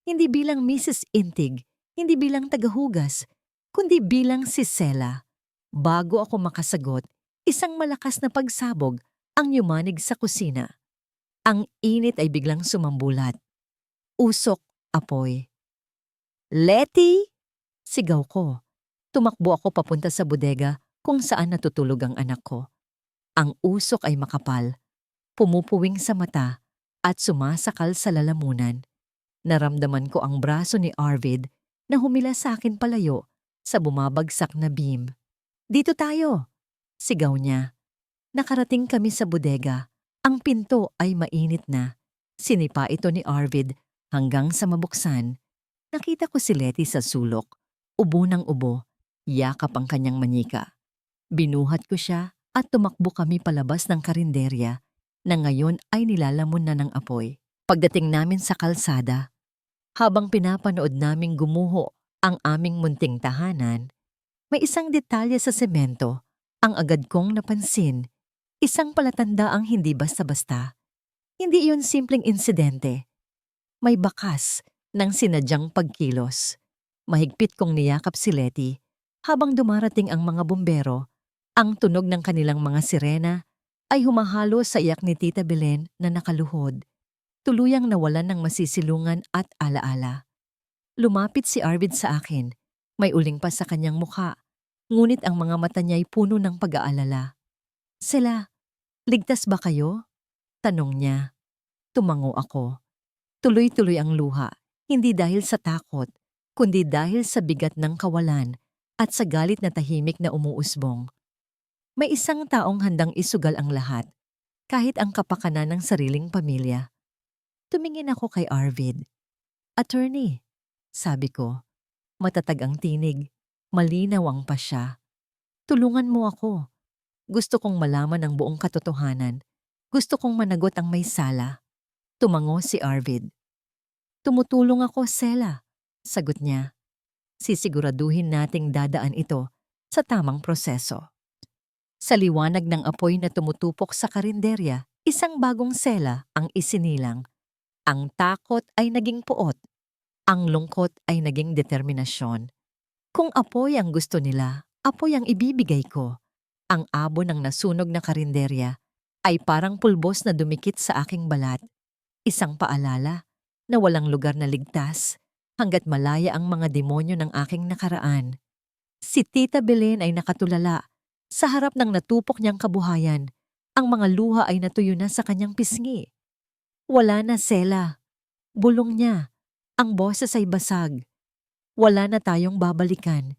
hindi bilang Mrs. Intig, hindi bilang tagahugas, kundi bilang si Sela. Bago ako makasagot, isang malakas na pagsabog ang yumanig sa kusina. Ang init ay biglang sumambulat. Usok, apoy. Letty! Sigaw ko. Tumakbo ako papunta sa bodega kung saan natutulog ang anak ko. Ang usok ay makapal, pumupuwing sa mata at sumasakal sa lalamunan. Naramdaman ko ang braso ni Arvid na humila sa akin palayo sa bumabagsak na beam. Dito tayo! Sigaw niya. Nakarating kami sa bodega. Ang pinto ay mainit na. Sinipa ito ni Arvid hanggang sa mabuksan. Nakita ko si Letty sa sulok. Ubo ng ubo. Yakap ang kanyang manika. Binuhat ko siya at tumakbo kami palabas ng karinderya na ngayon ay nilalamon na ng apoy. Pagdating namin sa kalsada, habang pinapanood naming gumuho ang aming munting tahanan, may isang detalye sa semento ang agad kong napansin. Isang palatandaang hindi basta-basta. Hindi iyon simpleng insidente. May bakas ng sinadyang pagkilos. Mahigpit kong niyakap si Letty habang dumarating ang mga bumbero Ang tunog ng kanilang mga sirena ay humahalo sa iyak ni Tita Belen na nakaluhod, tuluyang nawalan ng masisilungan at alaala. Lumapit si Arvid sa akin. May uling pa sa kanyang mukha, ngunit ang mga mata niya'y puno ng pag-aalala. Sila, ligtas ba kayo? Tanong niya. Tumango ako. Tuloy-tuloy ang luha, hindi dahil sa takot, kundi dahil sa bigat ng kawalan at sa galit na tahimik na umuusbong. May isang taong handang isugal ang lahat, kahit ang kapakanan ng sariling pamilya. Tumingin ako kay Arvid. Attorney, sabi ko. Matatag ang tinig, malinaw ang pasya. Tulungan mo ako. Gusto kong malaman ang buong katotohanan. Gusto kong managot ang may sala. Tumango si Arvid. Tumutulong ako, Sela, sagot niya. Sisiguraduhin nating dadaan ito sa tamang proseso. Sa liwanag ng apoy na tumutupok sa karinderya, isang bagong Sela ang isinilang. Ang takot ay naging puot. Ang lungkot ay naging determinasyon. Kung apoy ang gusto nila, apoy ang ibibigay ko. Ang abo ng nasunog na karinderya ay parang pulbos na dumikit sa aking balat. Isang paalala na walang lugar na ligtas hanggat malaya ang mga demonyo ng aking nakaraan. Si Tita Belen ay nakatulala. Sa harap ng natupok niyang kabuhayan, ang mga luha ay natuyo na sa kanyang pisngi. Wala na, Sela. Bulong niya. Ang boses ay basag. Wala na tayong babalikan.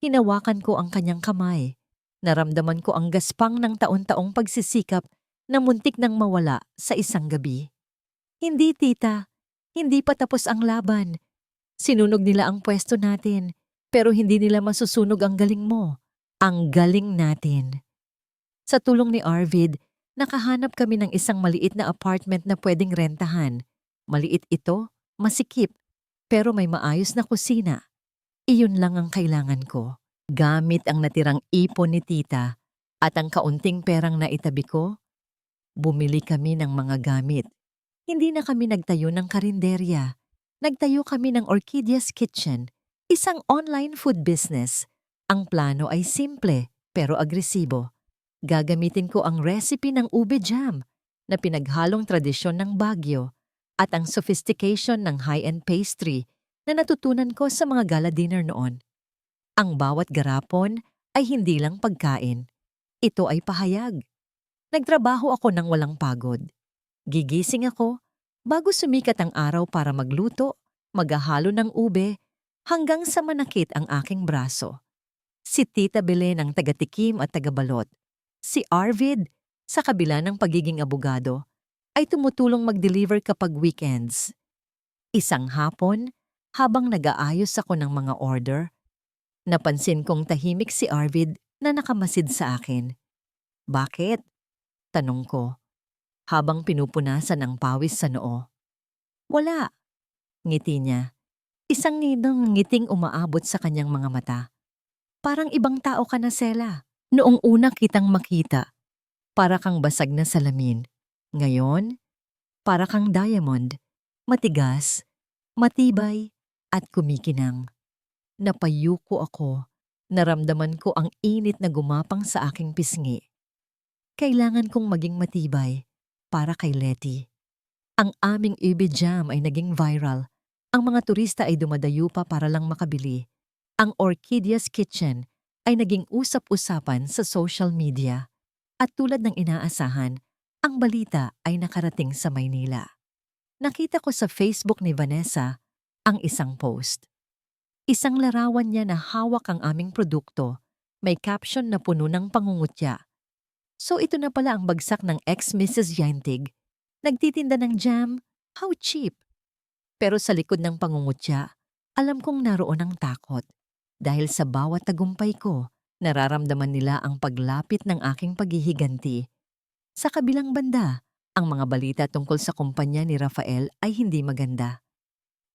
Hinawakan ko ang kanyang kamay. Naramdaman ko ang gaspang ng taon-taong pagsisikap na muntik nang mawala sa isang gabi. Hindi, tita. Hindi pa tapos ang laban. Sinunog nila ang pwesto natin, pero hindi nila masusunog ang galing mo. Ang galing natin. Sa tulong ni Arvid, nakahanap kami ng isang maliit na apartment na pwedeng rentahan. Maliit ito, masikip, pero may maayos na kusina. Iyon lang ang kailangan ko. Gamit ang natirang ipon ni tita at ang kaunting perang naitabi ko, bumili kami ng mga gamit. Hindi na kami nagtayo ng karinderya. Nagtayo kami ng Orchidea's Kitchen, isang online food business. Ang plano ay simple pero agresibo. Gagamitin ko ang recipe ng ube jam na pinaghalong tradisyon ng Baguio at ang sophistication ng high-end pastry na natutunan ko sa mga gala dinner noon. Ang bawat garapon ay hindi lang pagkain. Ito ay pahayag. Nagtrabaho ako ng walang pagod. Gigising ako bago sumikat ang araw para magluto, maghahalo ng ube, hanggang sa manakit ang aking braso. Si Tita Belen ang tagatikim at tagabalot. Si Arvid, sa kabila ng pagiging abogado, ay tumutulong mag-deliver kapag weekends. Isang hapon, habang nag-aayos ako ng mga order, napansin kong tahimik si Arvid na nakamasid sa akin. Bakit? Tanong ko, habang pinupunasan ang pawis sa noo. Wala, ngiti niya. Isang ninong ngiting umaabot sa kanyang mga mata. Parang ibang tao ka na, Sela. Noong una kitang makita, para kang basag na salamin. Ngayon, para kang diamond, matigas, matibay, at kumikinang. Napayuko ako. Naramdaman ko ang init na gumapang sa aking pisngi. Kailangan kong maging matibay para kay Letty. Ang aming ube jam ay naging viral. Ang mga turista ay dumadayo pa para lang makabili. Ang Orchidea's Kitchen ay naging usap-usapan sa social media. At tulad ng inaasahan, ang balita ay nakarating sa Maynila. Nakita ko sa Facebook ni Vanessa ang isang post. Isang larawan niya na hawak ang aming produkto, may caption na puno ng pangungutya. So ito na pala ang bagsak ng ex-Mrs. Yantig. Nagtitinda ng jam, how cheap. Pero sa likod ng pangungutya, alam kong naroon ang takot. Dahil sa bawat tagumpay ko, nararamdaman nila ang paglapit ng aking paghihiganti. Sa kabilang banda, ang mga balita tungkol sa kumpanya ni Rafael ay hindi maganda.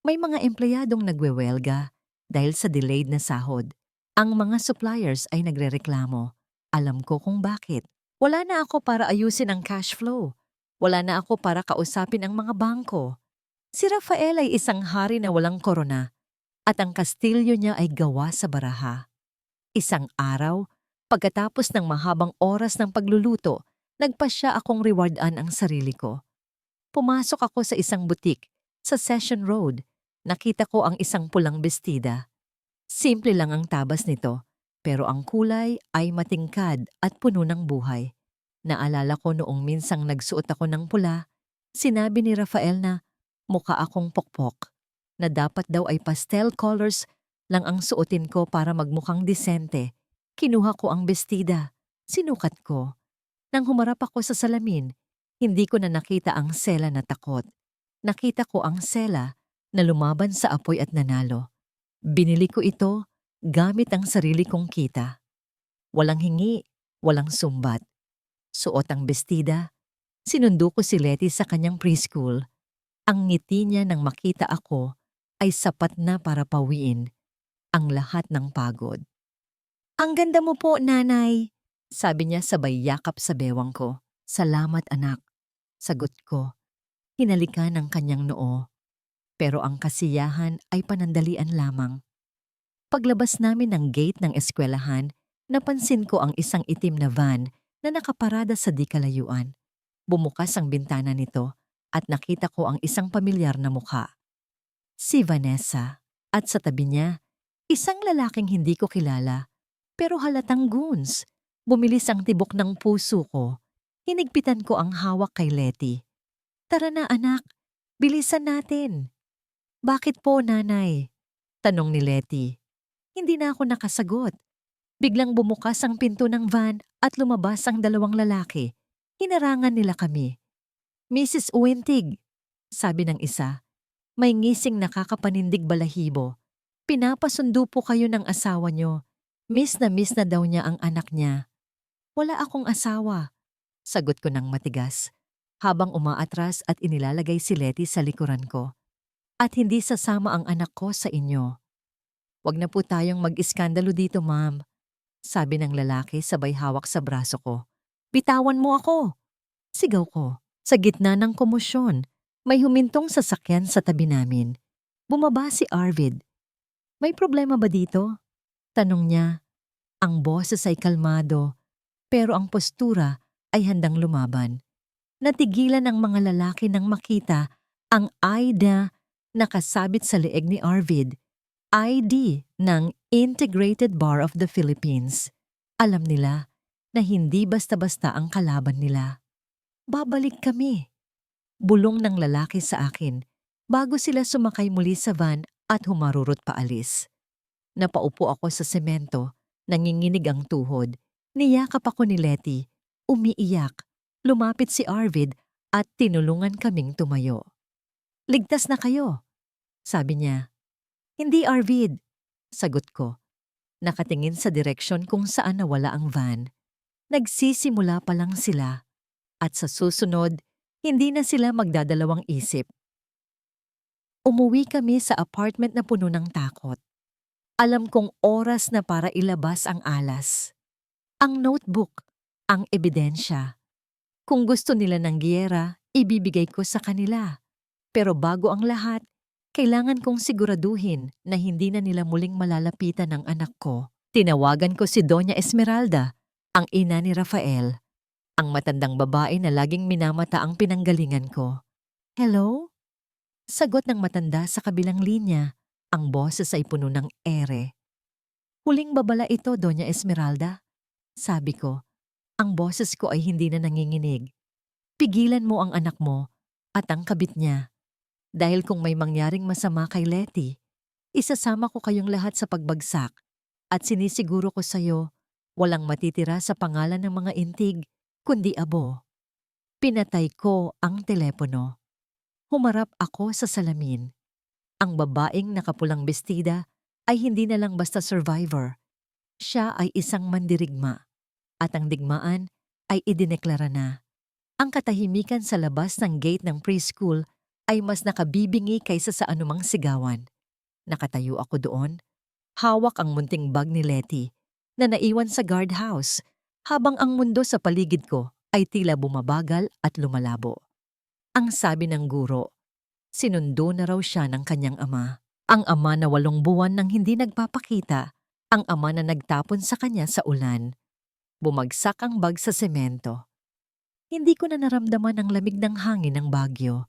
May mga empleyadong nagwewelga dahil sa delayed na sahod. Ang mga suppliers ay nagrereklamo. Alam ko kung bakit. Wala na ako para ayusin ang cash flow. Wala na ako para kausapin ang mga bangko. Si Rafael ay isang hari na walang korona at ang kastilyo niya ay gawa sa baraha. Isang araw, Pagkatapos ng mahabang oras ng pagluluto, nagpasya akong rewardan ang sarili ko. Pumasok ako sa isang butik sa Session Road. Nakita ko ang isang pulang bestida. Simple lang ang tabas nito, pero ang kulay ay matingkad at puno ng buhay. Naalala ko noong minsang nagsuot ako ng pula, sinabi ni Rafael na mukha akong pokpok, na dapat daw ay pastel colors lang ang suotin ko para magmukhang disente. Kinuha ko ang bestida, sinukat ko. Nang humarap ako sa salamin, hindi ko na nakita ang sela na takot. Nakita ko ang sela na lumaban sa apoy at nanalo. Binili ko ito gamit ang sarili kong kita. Walang hingi, walang sumbat. Suot ang bestida. Sinundo ko si Letty sa kanyang preschool. Ang ngiti niya nang makita ako ay sapat na para pawiin ang lahat ng pagod. "Ang ganda mo po, nanay," sabi niya sabay yakap sa bewang ko. "Salamat, anak," sagot ko. Hinalikan ng kanyang noo. Pero ang kasiyahan ay panandalian lamang. Paglabas namin ng gate ng eskwelahan, napansin ko ang isang itim na van na nakaparada sa di kalayuan. Bumukas ang bintana nito at nakita ko ang isang pamilyar na mukha. Si Vanessa, at sa tabi niya, isang lalaking hindi ko kilala, pero halatang goons. Bumilis ang tibok ng puso ko. Hinigpitan ko ang hawak kay Letty. "Tara na, anak, bilisan natin." "Bakit po, nanay?" tanong ni Letty. Hindi na ako nakasagot. Biglang bumukas ang pinto ng van at lumabas ang dalawang lalaki. Hinarangan nila kami. "Mrs. Uwintig," sabi ng isa, may ngising nakakapanindig balahibo. "Pinapasundo po kayo ng asawa nyo. Miss na daw niya ang anak niya." "Wala akong asawa," sagot ko ng matigas, habang umaatras at inilalagay si Letty sa likuran ko. "At hindi sasama ang anak ko sa inyo." "Wag na po tayong mag-iskandalo dito, ma'am," sabi ng lalaki sabay hawak sa braso ko. "Bitawan mo ako!" Sigaw ko. Sa gitna ng komosyon, may humintong sasakyan sa tabi namin. Bumaba si Arvid. "May problema ba dito?" tanong niya. Ang boses ay kalmado, pero ang postura ay handang lumaban. Natigilan ang mga lalaki nang makita ang ID nakasabit sa leeg ni Arvid. ID ng Integrated Bar of the Philippines. Alam nila na hindi basta-basta ang kalaban nila. "Babalik kami," bulong ng lalaki sa akin bago sila sumakay muli sa van at humarurot paalis. Napaupo ako sa semento, nanginginig ang tuhod. Niyakap ako ni Letty, umiiyak. Lumapit si Arvid at tinulungan kaming tumayo. "Ligtas na kayo," sabi niya. "Hindi, Arvid," sagot ko. Nakatingin sa direksyon kung saan nawala ang van. Nagsisimula pa lang sila. At sa susunod, hindi na sila magdadalawang isip. Umuwi kami sa apartment na puno ng takot. Alam kong oras na para ilabas ang alas. Ang notebook, ang ebidensya. Kung gusto nila ng giyera, ibibigay ko sa kanila. Pero bago ang lahat, kailangan kong siguraduhin na hindi na nila muling malalapitan ang anak ko. Tinawagan ko si Doña Esmeralda, ang ina ni Rafael. Ang matandang babae na laging minamata ang pinanggalingan ko. "Hello?" Sagot ng matanda sa kabilang linya. Ang boses ay puno ng ere. "Huling babala ito, Doña Esmeralda," sabi ko. Ang boses ko ay hindi na nanginginig. "Pigilan mo ang anak mo at ang kabit niya. Dahil kung may mangyaring masama kay Letty, isasama ko kayong lahat sa pagbagsak at sinisiguro ko sa'yo, walang matitira sa pangalan ng mga intig, kundi abo." Pinatay ko ang telepono. Humarap ako sa salamin. Ang babaeng nakapulang bestida ay hindi na lang basta survivor. Siya ay isang mandirigma. At ang digmaan ay idineklara na. Ang katahimikan sa labas ng gate ng preschool ay mas nakabibingi kaysa sa anumang sigawan. Nakatayo ako doon. Hawak ang munting bag ni Letty na naiwan sa guardhouse habang ang mundo sa paligid ko ay tila bumabagal at lumalabo. Ang sabi ng guro, sinundo na raw siya ng kanyang ama. Ang ama na 8 buwan nang hindi nagpapakita, ang ama na nagtapon sa kanya sa ulan. Bumagsak ang bag sa semento. Hindi ko na naramdaman ang lamig ng hangin ng Bagyo.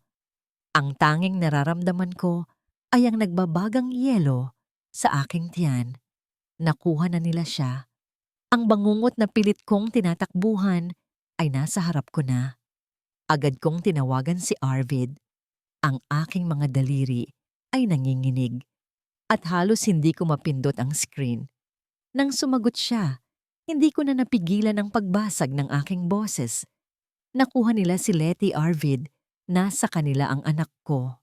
Ang tanging nararamdaman ko ay ang nagbabagang yelo sa aking tiyan. Nakuha na nila siya. Ang bangungot na pilit kong tinatakbuhan ay nasa harap ko na. Agad kong tinawagan si Arvid. Ang aking mga daliri ay nanginginig at halos hindi ko mapindot ang screen. Nang sumagot siya, hindi ko na napigilan ang pagbasag ng aking boses. Nakuha nila si Letty, Arvid. Nasa kanila ang anak ko.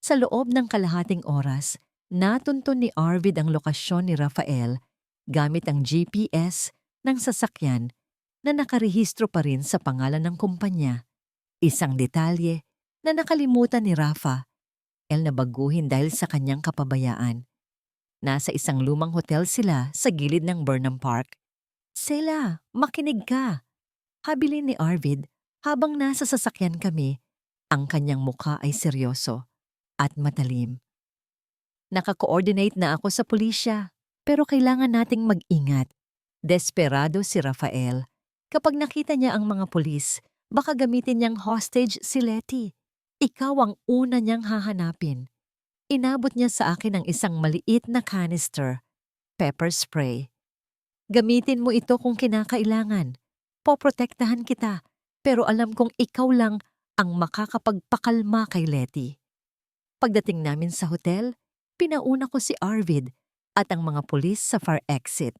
Sa loob ng kalahating oras, natuntun ni Arvid ang lokasyon ni Rafael gamit ang GPS ng sasakyan na nakarehistro pa rin sa pangalan ng kumpanya. Isang detalye na nakalimutan ni Rafael na baguhin dahil sa kanyang kapabayaan. Nasa isang lumang hotel sila sa gilid ng Burnham Park. "Sela, makinig ka," habilin ni Arvid habang nasa sasakyan kami. Ang kanyang mukha ay seryoso at matalim. "Naka-coordinate na ako sa pulisya, pero kailangan nating mag-ingat." Desperado si Rafael. Kapag nakita niya ang mga pulis, baka gamitin niyang hostage si Letty. Ikaw ang una niyang hahanapin. Inabot niya sa akin ang isang maliit na canister, pepper spray. "Gamitin mo ito kung kinakailangan. Poprotektahan kita, pero alam kong ikaw lang ang makakapagpakalma kay Letty." Pagdating namin sa hotel, pinauna ko si Arvid at ang mga pulis sa fire exit.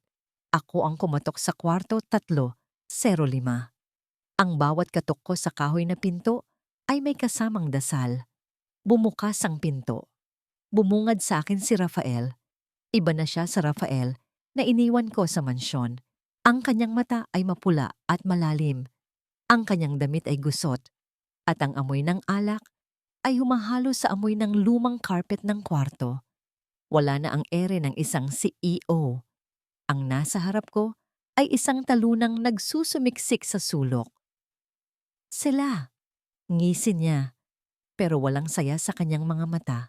Ako ang kumatok sa kwarto 305. Ang bawat katok ko sa kahoy na pinto ay may kasamang dasal. Bumukas ang pinto. Bumungad sa akin si Rafael. Iba na siya sa Rafael na iniwan ko sa mansyon. Ang kanyang mata ay mapula at malalim. Ang kanyang damit ay gusot. At ang amoy ng alak ay humahalo sa amoy ng lumang carpet ng kwarto. Wala na ang ere ng isang CEO. Ang nasa harap ko ay isang talunang nagsusumiksik sa sulok. "Sela," ngisi niya, pero walang saya sa kanyang mga mata,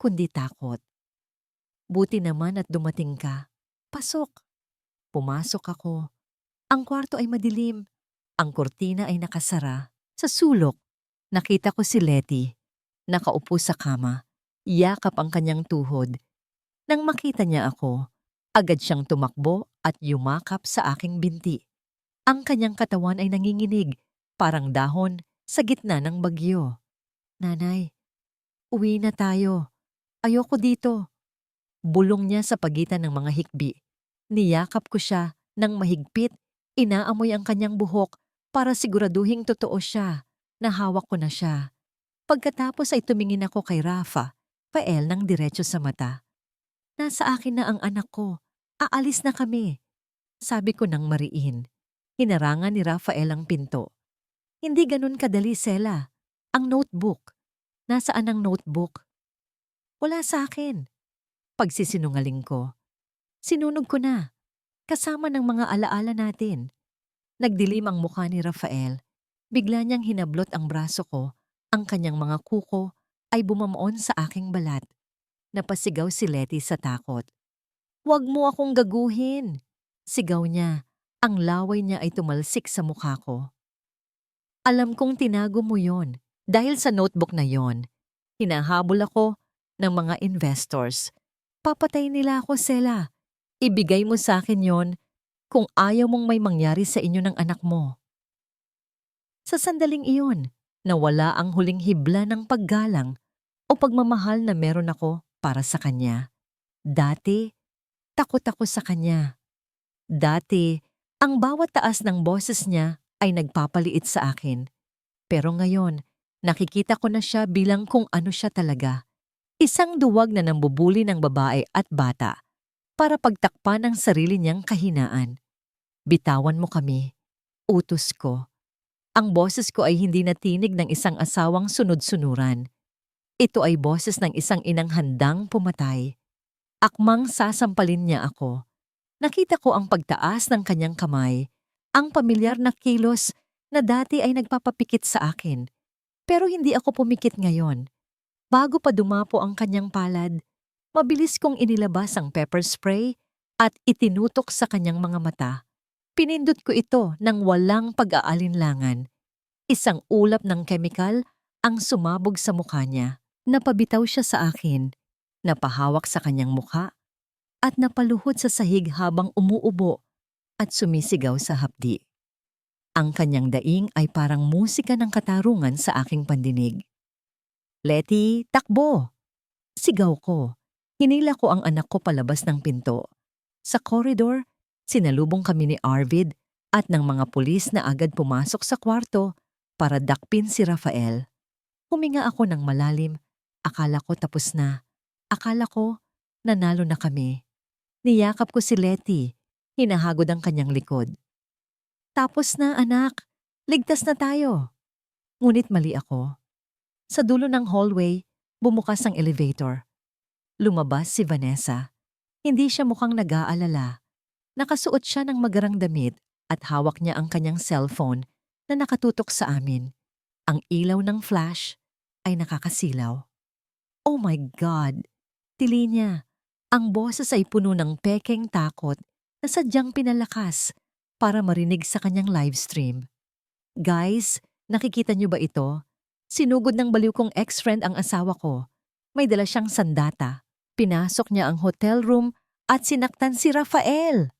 kundi takot. "Buti naman at dumating ka. Pasok." Pumasok ako. Ang kwarto ay madilim. Ang kurtina ay nakasara. Sa sulok, nakita ko si Letty. Nakaupo sa kama. Yakap ang kanyang tuhod. Nang makita niya ako, agad siyang tumakbo at yumakap sa aking binti. Ang kanyang katawan ay nanginginig, parang dahon sa gitna ng bagyo. "Nanay, uwi na tayo. Ayoko dito." Bulong niya sa pagitan ng mga hikbi. Niyakap ko siya ng mahigpit, inaamoy ang kanyang buhok para siguraduhing totoo siya, na hawak ko na siya. Pagkatapos ay tumingin ako kay Rafael ng diretso sa mata. "Nasa akin na ang anak ko. Aalis na kami," sabi ko ng mariin. Hinarangan ni Rafael ang pinto. "Hindi ganun kadali, Sela. Ang notebook. Nasaan ang notebook?" "Wala sa akin." Pagsisinungaling ko. "Sinunog ko na, kasama ng mga alaala natin." Nagdilim ang mukha ni Rafael. Bigla niyang hinablot ang braso ko. Ang kanyang mga kuko ay bumamaon sa aking balat. Napasigaw si Letty sa takot. "Huwag mo akong gaguhin!" Sigaw niya. Ang laway niya ay tumalsik sa mukha ko. "Alam kong tinago mo yon dahil sa notebook na yon. Hinahabol ako ng mga investors. Papatay nila ako, Sela. Ibigay mo sa akin yon kung ayaw mong may mangyari sa inyo ng anak mo." Sa sandaling iyon, nawala ang huling hibla ng paggalang o pagmamahal na meron ako para sa kanya. Dati, takot ako sa kanya. Dati, ang bawat taas ng boses niya ay nagpapaliit sa akin. Pero ngayon, nakikita ko na siya bilang kung ano siya talaga. Isang duwag na nambubuli ng babae at bata para pagtakpan ang sarili niyang kahinaan. "Bitawan mo kami," utos ko. Ang boses ko ay hindi natinig ng isang asawang sunod-sunuran. Ito ay boses ng isang inang handang pumatay. Akmang sasampalin niya ako. Nakita ko ang pagtaas ng kanyang kamay, ang pamilyar na kilos na dati ay nagpapapikit sa akin. Pero hindi ako pumikit ngayon. Bago pa dumapo ang kanyang palad, mabilis kong inilabas ang pepper spray at itinutok sa kanyang mga mata. Pinindot ko ito ng walang pag-aalinlangan. Isang ulap ng kemikal ang sumabog sa mukha niya. Napabitaw siya sa akin, napahawak sa kanyang mukha, at napaluhod sa sahig habang umuubo at sumisigaw sa hapdi. Ang kanyang daing ay parang musika ng katarungan sa aking pandinig. "Letty, takbo!" Sigaw ko. Hinila ko ang anak ko palabas ng pinto. Sa koridor, sinalubong kami ni Arvid at ng mga pulis na agad pumasok sa kwarto para dakpin si Rafael. Huminga ako ng malalim. Akala ko tapos na. Akala ko nanalo na kami. Niyakap ko si Letty. Hinahagod ang kanyang likod. "Tapos na, anak. Ligtas na tayo." Ngunit mali ako. Sa dulo ng hallway, bumukas ang elevator. Lumabas si Vanessa. Hindi siya mukhang nag-aalala. Nakasuot siya ng magarang damit at hawak niya ang kanyang cellphone na nakatutok sa amin. Ang ilaw ng flash ay nakakasilaw. Oh my God! Tili niya. Ang boses ay puno ng pekeng takot na sadyang pinalakas para marinig sa kanyang livestream. "Guys, nakikita niyo ba ito? Sinugod ng baliw kong ex-friend ang asawa ko. May dala siyang sandata. Pinasok niya ang hotel room at sinaktan si Rafael."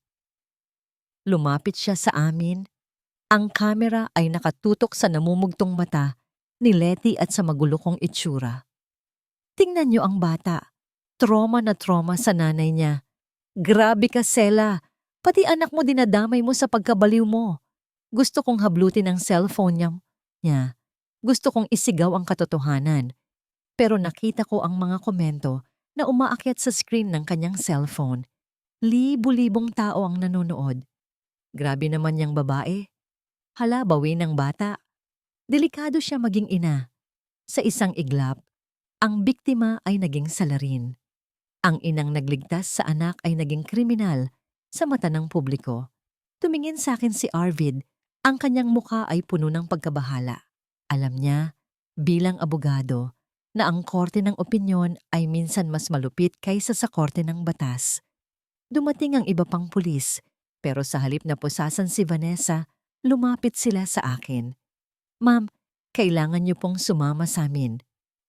Lumapit siya sa amin. Ang kamera ay nakatutok sa namumugtong mata ni Letty at sa magulo kong itsura. Tingnan niyo ang bata. Trauma na trauma sa nanay niya. "Grabe ka, Sela. Pati anak mo dinadamay mo sa pagkabaliw mo." Gusto kong hablutin ang cellphone niya. Gusto kong isigaw ang katotohanan. Pero nakita ko ang mga komento na umaakyat sa screen ng kanyang cellphone. Libo-libong tao ang nanonood. Grabe naman niyang babae. Hala, bawi ng bata. Delikado siya maging ina. Sa isang iglap, ang biktima ay naging salarin. Ang inang nagligtas sa anak ay naging kriminal sa mata ng publiko. Tumingin sa akin si Arvid. Ang kanyang mukha ay puno ng pagkabahala. Alam niya, bilang abogado, na ang korte ng opinyon ay minsan mas malupit kaysa sa korte ng batas. Dumating ang iba pang pulis, pero sa halip na pusasan si Vanessa, lumapit sila sa akin. "Ma'am, kailangan niyo pong sumama sa amin,"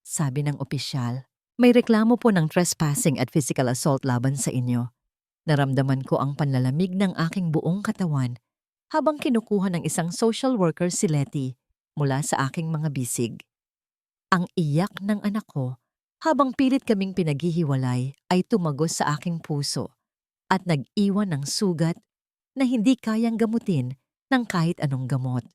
sabi ng opisyal. "May reklamo po ng trespassing at physical assault laban sa inyo." Naramdaman ko ang panlalamig ng aking buong katawan habang kinukuha ng isang social worker si Letty mula sa aking mga bisig. Ang iyak ng anak ko habang pilit kaming pinaghihiwalay ay tumagos sa aking puso at nag-iwan ng sugat na hindi kayang gamutin ng kahit anong gamot.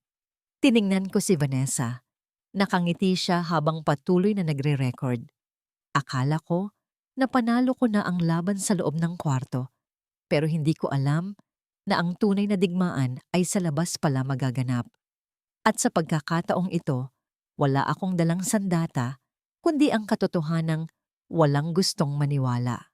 Tiningnan ko si Vanessa. Nakangiti siya habang patuloy na nagre-record. Akala ko na panalo ko na ang laban sa loob ng kwarto, pero hindi ko alam na ang tunay na digmaan ay sa labas pala magaganap. At sa pagkakataong ito, wala akong dalang sandata, kundi ang katotohanang walang gustong maniwala.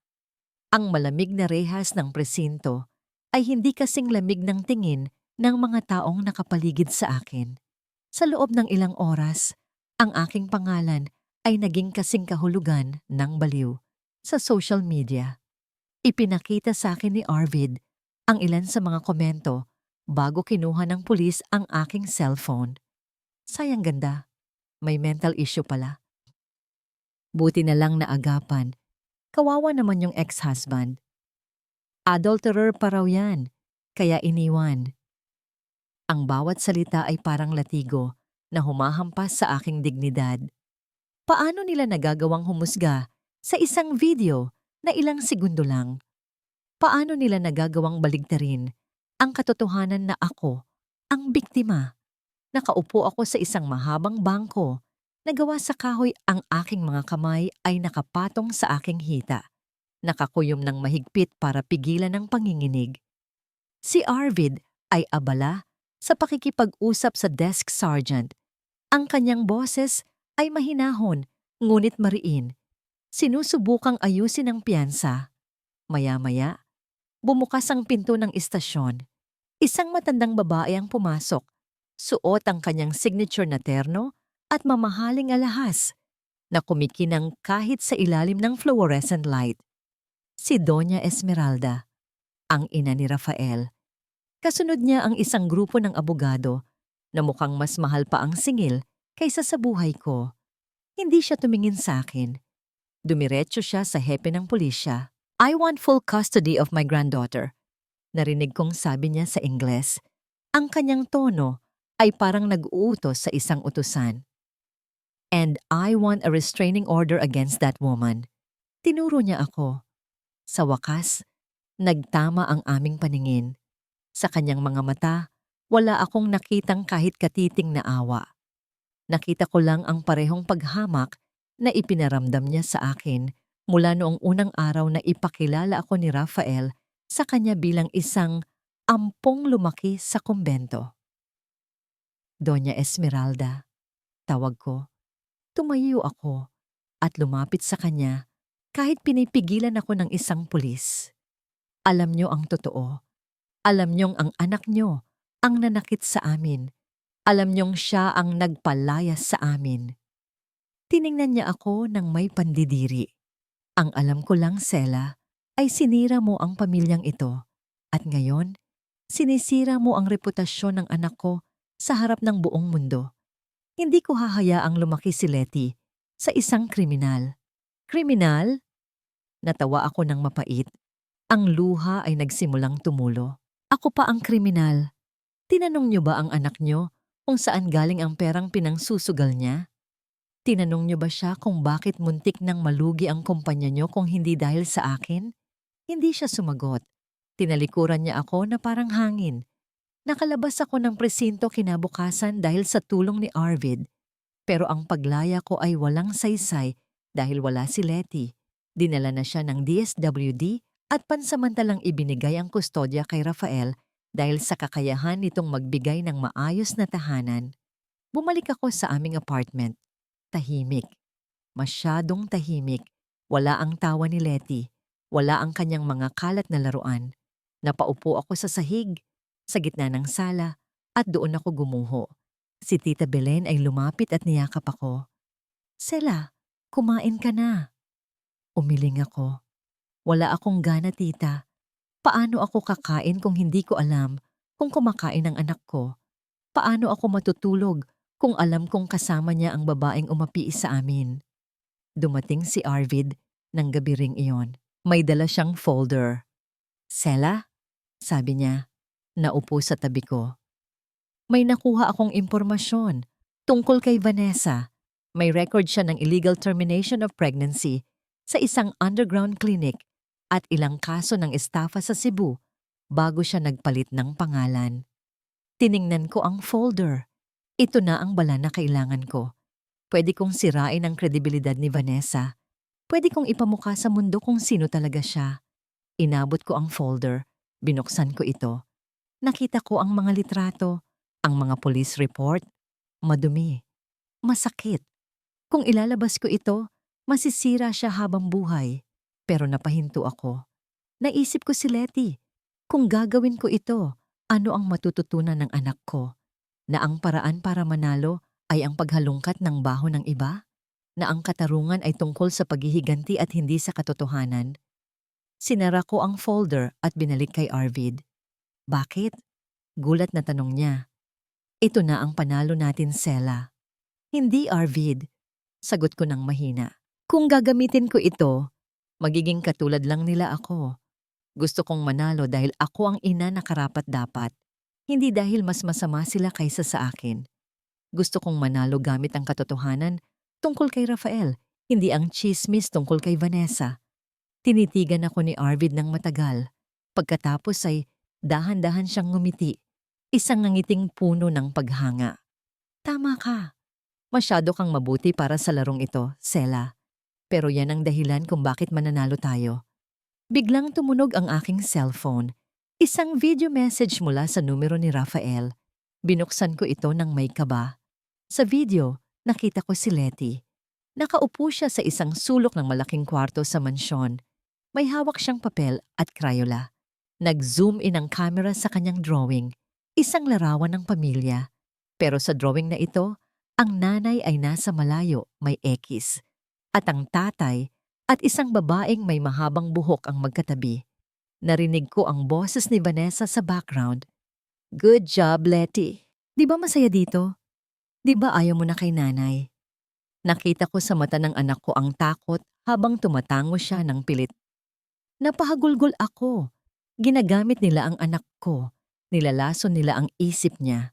Ang malamig na rehas ng presinto ay hindi kasing lamig ng tingin ng mga taong nakapaligid sa akin. Sa loob ng ilang oras, ang aking pangalan ay naging kasing kahulugan ng baliw sa social media. Ipinakita sa akin ni Arvid ang ilan sa mga komento bago kinuha ng pulis ang aking cellphone. Sayang ganda, may mental issue pala. Buti na lang naagapan. Kawawa naman yung ex-husband. Adulterer pa raw yan, kaya iniwan. Ang bawat salita ay parang latigo na humahampas sa aking dignidad. Paano nila nagagawang humusga sa isang video na ilang segundo lang? Paano nila nagagawang baligtarin ang katotohanan na ako ang biktima? Nakaupo ako sa isang mahabang bangko na gawa sa kahoy. Ang aking mga kamay ay nakapatong sa aking hita. Nakakuyom ng mahigpit para pigilan ang panginginig. Si Arvid ay abala sa pakikipag-usap sa desk sergeant. Ang kanyang boses ay mahinahon, ngunit mariin. Sinusubukang ayusin ang piyansa. Maya-maya, bumukas ang pinto ng istasyon. Isang matandang babae ang pumasok. Suot ang kanyang signature na terno at mamahaling alahas na kumikinang kahit sa ilalim ng fluorescent light. Si Doña Esmeralda, ang ina ni Rafael. Kasunod niya ang isang grupo ng abogado na mukhang mas mahal pa ang singil kaysa sa buhay ko. Hindi siya tumingin sa akin. Dumiretso siya sa hepe ng pulisya. I want full custody of my granddaughter. Narinig kong sabi niya sa Ingles. Ang kanyang tono ay parang nag-uutos sa isang utusan. And I want a restraining order against that woman. Tinuro niya ako. Sa wakas, nagtama ang aming paningin. Sa kanyang mga mata, wala akong nakitang kahit katiting na awa. Nakita ko lang ang parehong paghamak na ipinaramdam niya sa akin mula noong unang araw na ipakilala ako ni Rafael sa kanya bilang isang ampong lumaki sa kumbento. Doña Esmeralda, tawag ko. Tumayo ako at lumapit sa kanya kahit pinipigilan ako ng isang pulis. Alam niyo ang totoo. Alam niyong ang anak niyo ang nanakit sa amin. Alam niyong siya ang nagpalayas sa amin. Tiningnan niya ako ng may pandidiri. Ang alam ko lang, Sela, ay sinira mo ang pamilyang ito. At ngayon, sinisira mo ang reputasyon ng anak ko sa harap ng buong mundo. Hindi ko hahayaang lumaki si Letty sa isang kriminal. Kriminal? Natawa ako ng mapait. Ang luha ay nagsimulang tumulo. Ako pa ang kriminal. Tinanong niyo ba ang anak niyo kung saan galing ang perang pinangsusugal niya? Tinanong niyo ba siya kung bakit muntik nang malugi ang kumpanya niyo kung hindi dahil sa akin? Hindi siya sumagot. Tinalikuran niya ako na parang hangin. Nakalabas ako ng presinto kinabukasan dahil sa tulong ni Arvid. Pero ang paglaya ko ay walang saysay dahil wala si Letty. Dinala na siya ng DSWD at pansamantalang ibinigay ang kustodya kay Rafael dahil sa kakayahan nitong magbigay ng maayos na tahanan. Bumalik ako sa aming apartment. Tahimik. Masyadong tahimik. Wala ang tawa ni Letty. Wala ang kanyang mga kalat na laruan. Napaupo ako sa sahig, sa gitna ng sala, at doon ako gumuho. Si Tita Belen ay lumapit at niyakap ako. Sela, kumain ka na. Umiling ako. Wala akong gana, tita. Paano ako kakain kung hindi ko alam kung kumakain ang anak ko? Paano ako matutulog kung alam kong kasama niya ang babaeng umapi sa amin? Dumating si Arvid ng gabi ring iyon. May dala siyang folder. Sela? Sabi niya. Naupo sa tabi ko. May nakuha akong impormasyon tungkol kay Vanessa. May record siya ng illegal termination of pregnancy sa isang underground clinic at ilang kaso ng estafa sa Cebu bago siya nagpalit ng pangalan. Tiningnan ko ang folder. Ito na ang bala na kailangan ko. Pwede kong sirain ang kredibilidad ni Vanessa. Pwede kong ipamukha sa mundo kung sino talaga siya. Inabot ko ang folder. Binuksan ko ito. Nakita ko ang mga litrato, ang mga police report. Madumi. Masakit. Kung ilalabas ko ito, masisira siya habang buhay. Pero napahinto ako. Naisip ko si Letty. Kung gagawin ko ito, ano ang matututunan ng anak ko? Na ang paraan para manalo ay ang paghalungkat ng baho ng iba? Na ang katarungan ay tungkol sa paghihiganti at hindi sa katotohanan? Sinara ko ang folder at binalik kay Arvid. Bakit? Gulat na tanong niya. Ito na ang panalo natin, Sela. Hindi, Arvid. Sagot ko ng mahina. Kung gagamitin ko ito, magiging katulad lang nila ako. Gusto kong manalo dahil ako ang ina na karapat-dapat. Hindi dahil mas masama sila kaysa sa akin. Gusto kong manalo gamit ang katotohanan tungkol kay Rafael, hindi ang chismis tungkol kay Vanessa. Tinitigan ako ni Arvid ng matagal. Pagkatapos ay dahan-dahan siyang ngumiti. Isang nangiting puno ng paghanga. Tama ka. Masyado kang mabuti para sa larong ito, Sela. Pero yan ang dahilan kung bakit mananalo tayo. Biglang tumunog ang aking cellphone. Isang video message mula sa numero ni Rafael. Binuksan ko ito ng may kaba. Sa video, nakita ko si Letty. Nakaupo siya sa isang sulok ng malaking kwarto sa mansyon. May hawak siyang papel at Crayola. Nag-zoom in ang camera sa kanyang drawing. Isang larawan ng pamilya. Pero sa drawing na ito, ang nanay ay nasa malayo, may X. At ang tatay at isang babaeng may mahabang buhok ang magkatabi. Narinig ko ang boses ni Vanessa sa background. Good job, Letty. Di ba masaya dito? Di ba ayaw mo na kay nanay? Nakita ko sa mata ng anak ko ang takot habang tumatango siya ng pilit. Napahagulgol ako. Ginagamit nila ang anak ko. Nilalason nila ang isip niya.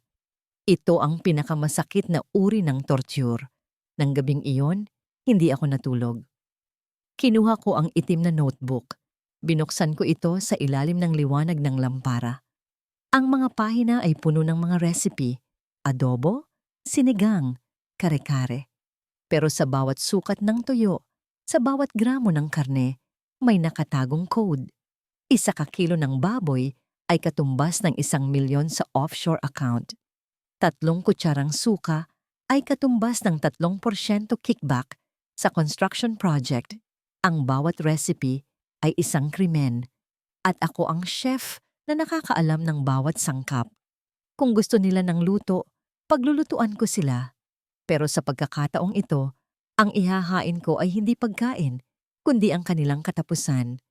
Ito ang pinakamasakit na uri ng torture. Nang gabing iyon, hindi ako natulog. Kinuha ko ang itim na notebook. Binuksan ko ito sa ilalim ng liwanag ng lampara. Ang mga pahina ay puno ng mga recipe, adobo, sinigang, kare-kare. Pero sa bawat sukat ng tuyo, sa bawat gramo ng karne, may nakatagong code. 1 kilo ng baboy ay katumbas ng 1 milyon sa offshore account. 3 kutsarang suka ay katumbas ng 3% kickback sa construction project. Ang bawat recipe ay isang krimen at ako ang chef na nakakaalam ng bawat sangkap. Kung gusto nila ng luto, paglulutuan ko sila. Pero sa pagkakataong ito, ang ihahain ko ay hindi pagkain, kundi ang kanilang katapusan.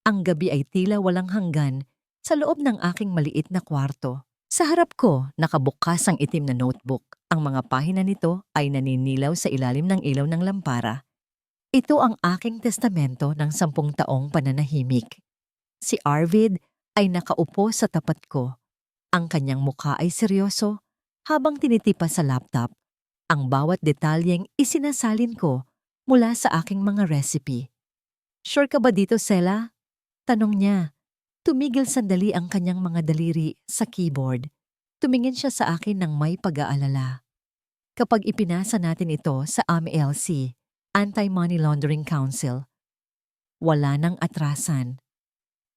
Ang gabi ay tila walang hanggan sa loob ng aking maliit na kwarto. Sa harap ko, nakabukas ang itim na notebook. Ang mga pahina nito ay naninilaw sa ilalim ng ilaw ng lampara. Ito ang aking testamento ng 10 taong pananahimik. Si Arvid ay nakaupo sa tapat ko. Ang kanyang mukha ay seryoso habang tinitipa sa laptop. Ang bawat detalyeng isinasalin ko mula sa aking mga recipe. Sure ka ba dito, Sela? Tanong niya. Tumigil sandali ang kanyang mga daliri sa keyboard. Tumingin siya sa akin ng may pag-aalala. Kapag ipinasa natin ito sa AMLC, Anti-Money Laundering Council, wala nang atrasan.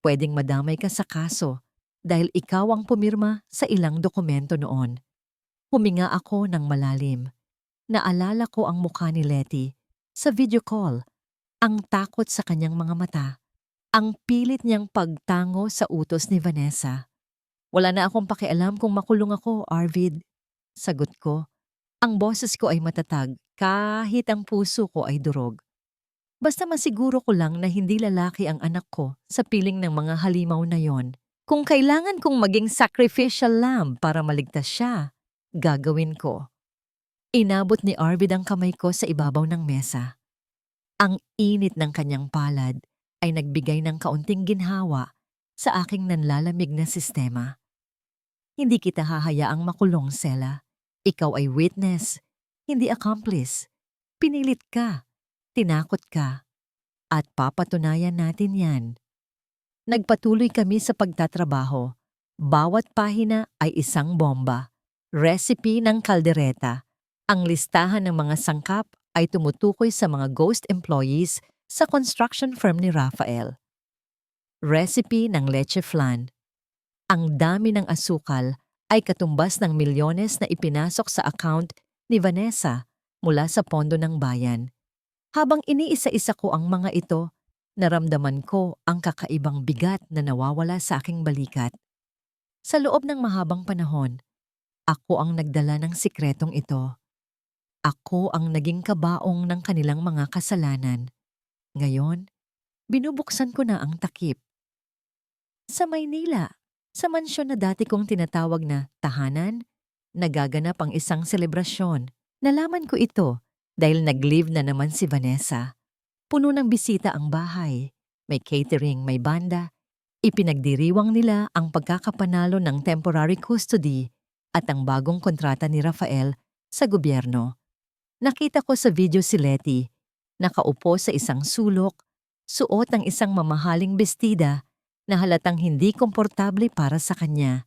Pwedeng madamay ka sa kaso dahil ikaw ang pumirma sa ilang dokumento noon. Huminga ako ng malalim. Naalala ko ang mukha ni Letty sa video call, ang takot sa kanyang mga mata. Ang pilit niyang pagtango sa utos ni Vanessa. Wala na akong pakialam kung makulong ako, Arvid. Sagot ko. Ang boses ko ay matatag kahit ang puso ko ay durog. Basta masiguro ko lang na hindi lalaki ang anak ko sa piling ng mga halimaw na yon. Kung kailangan kong maging sacrificial lamb para maligtas siya, gagawin ko. Inabot ni Arvid ang kamay ko sa ibabaw ng mesa. Ang init ng kanyang palad ay nagbigay ng kaunting ginhawa sa aking nanlalamig na sistema. Hindi kita hahayaang makulong, Sela. Ikaw ay witness, hindi accomplice. Pinilit ka, tinakot ka, at papatunayan natin yan. Nagpatuloy kami sa pagtatrabaho. Bawat pahina ay isang bomba. Recipe ng kaldereta. Ang listahan ng mga sangkap ay tumutukoy sa mga ghost employees sa construction firm ni Rafael. Recipe ng leche flan. Ang dami ng asukal ay katumbas ng milyones na ipinasok sa account ni Vanessa mula sa pondo ng bayan. Habang iniisa-isa ko ang mga ito, naramdaman ko ang kakaibang bigat na nawawala sa aking balikat. Sa loob ng mahabang panahon, ako ang nagdala ng sikretong ito. Ako ang naging kabaong ng kanilang mga kasalanan. Ngayon, binubuksan ko na ang takip. Sa Maynila, sa mansyon na dati kong tinatawag na tahanan, nagaganap ang isang selebrasyon. Nalaman ko ito dahil nag-leave na naman si Vanessa. Puno ng bisita ang bahay. May catering, may banda. Ipinagdiriwang nila ang pagkakapanalo ng temporary custody at ang bagong kontrata ni Rafael sa gobyerno. Nakita ko sa video si Letty, nakaupo sa isang sulok, suot ang isang mamahaling bestida na halatang hindi komportable para sa kanya.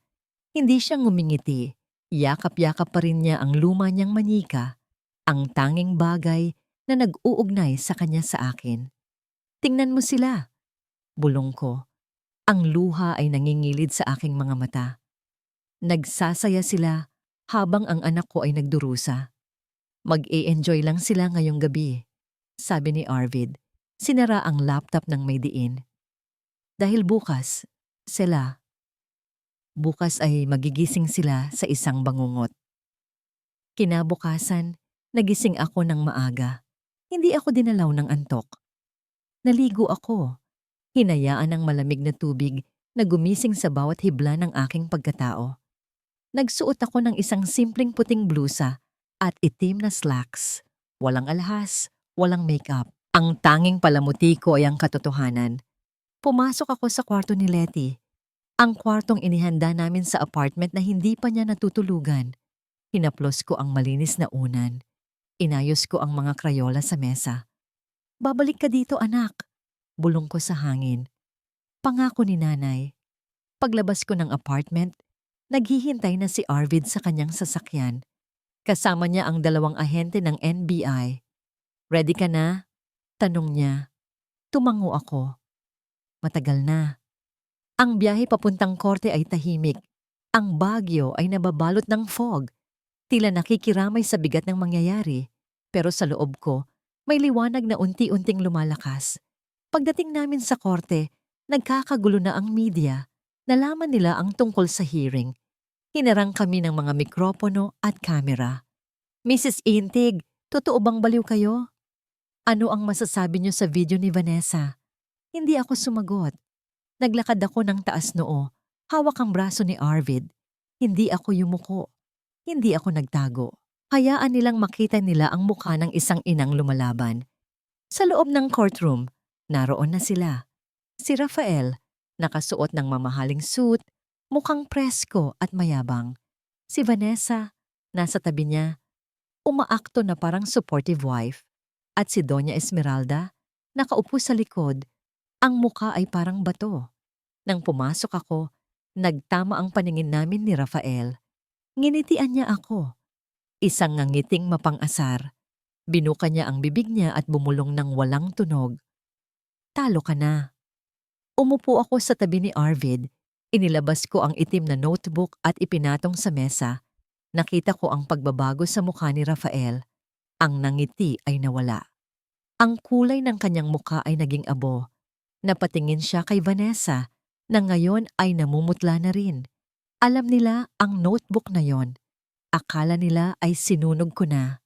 Hindi siya ngumingiti, yakap-yakap pa rin niya ang luma niyang manika, ang tanging bagay na nag-uugnay sa kanya sa akin. Tingnan mo sila, bulong ko. Ang luha ay nangingilid sa aking mga mata. Nagsasaya sila habang ang anak ko ay nagdurusa. Mag-e-enjoy lang sila ngayong gabi, sabi ni Arvid. Sinara ang laptop ng may diin. Dahil bukas ay magigising sila sa isang bangungot. Kinabukasan, nagising ako ng maaga. Hindi ako dinalaw ng antok. Naligo ako. Hinayaan ng malamig na tubig na gumising sa bawat hibla ng aking pagkatao. Nagsuot ako ng isang simpleng puting blusa at itim na slacks. Walang alahas, walang makeup. Ang tanging palamuti ko ay ang katotohanan. Pumasok ako sa kwarto ni Letty. Ang kwartong inihanda namin sa apartment na hindi pa niya natutulugan. Hinaplos ko ang malinis na unan. Inayos ko ang mga krayola sa mesa. "Babalik ka dito, anak." Bulong ko sa hangin. Pangako ni nanay. Paglabas ko ng apartment, naghihintay na si Arvid sa kanyang sasakyan. Kasama niya ang 2 ahente ng NBI. "Ready ka na?" tanong niya. Tumango ako. Matagal na. Ang biyahe papuntang korte ay tahimik. Ang Baguio ay nababalot ng fog. Tila nakikiramay sa bigat ng mangyayari. Pero sa loob ko, may liwanag na unti-unting lumalakas. Pagdating namin sa korte, nagkakagulo na ang media. Nalaman nila ang tungkol sa hearing. Hinarang kami ng mga mikropono at kamera. "Mrs. Intig, totoo bang baliw kayo? Ano ang masasabi niyo sa video ni Vanessa?" Hindi ako sumagot. Naglakad ako ng taas noo. Hawak ang braso ni Arvid. Hindi ako yumuko. Hindi ako nagtago. Hayaan nilang makita nila ang mukha ng isang inang lumalaban. Sa loob ng courtroom, naroon na sila. Si Rafael, nakasuot ng mamahaling suit, mukhang presko at mayabang. Si Vanessa, nasa tabi niya, umaakto na parang supportive wife. At si Doña Esmeralda, nakaupo sa likod, ang mukha ay parang bato. Nang pumasok ako, nagtama ang paningin namin ni Rafael. Nginitian niya ako. Isang ngangiting mapang-asar. Binuka niya ang bibig niya at bumulong ng walang tunog. "Talo ka na." Umupo ako sa tabi ni Arvid. Inilabas ko ang itim na notebook at ipinatong sa mesa. Nakita ko ang pagbabago sa mukha ni Rafael. Ang nangiti ay nawala. Ang kulay ng kanyang mukha ay naging abo. Napatingin siya kay Vanessa na ngayon ay namumutla na rin. Alam nila ang notebook na yon. Akala nila ay sinunog ko na.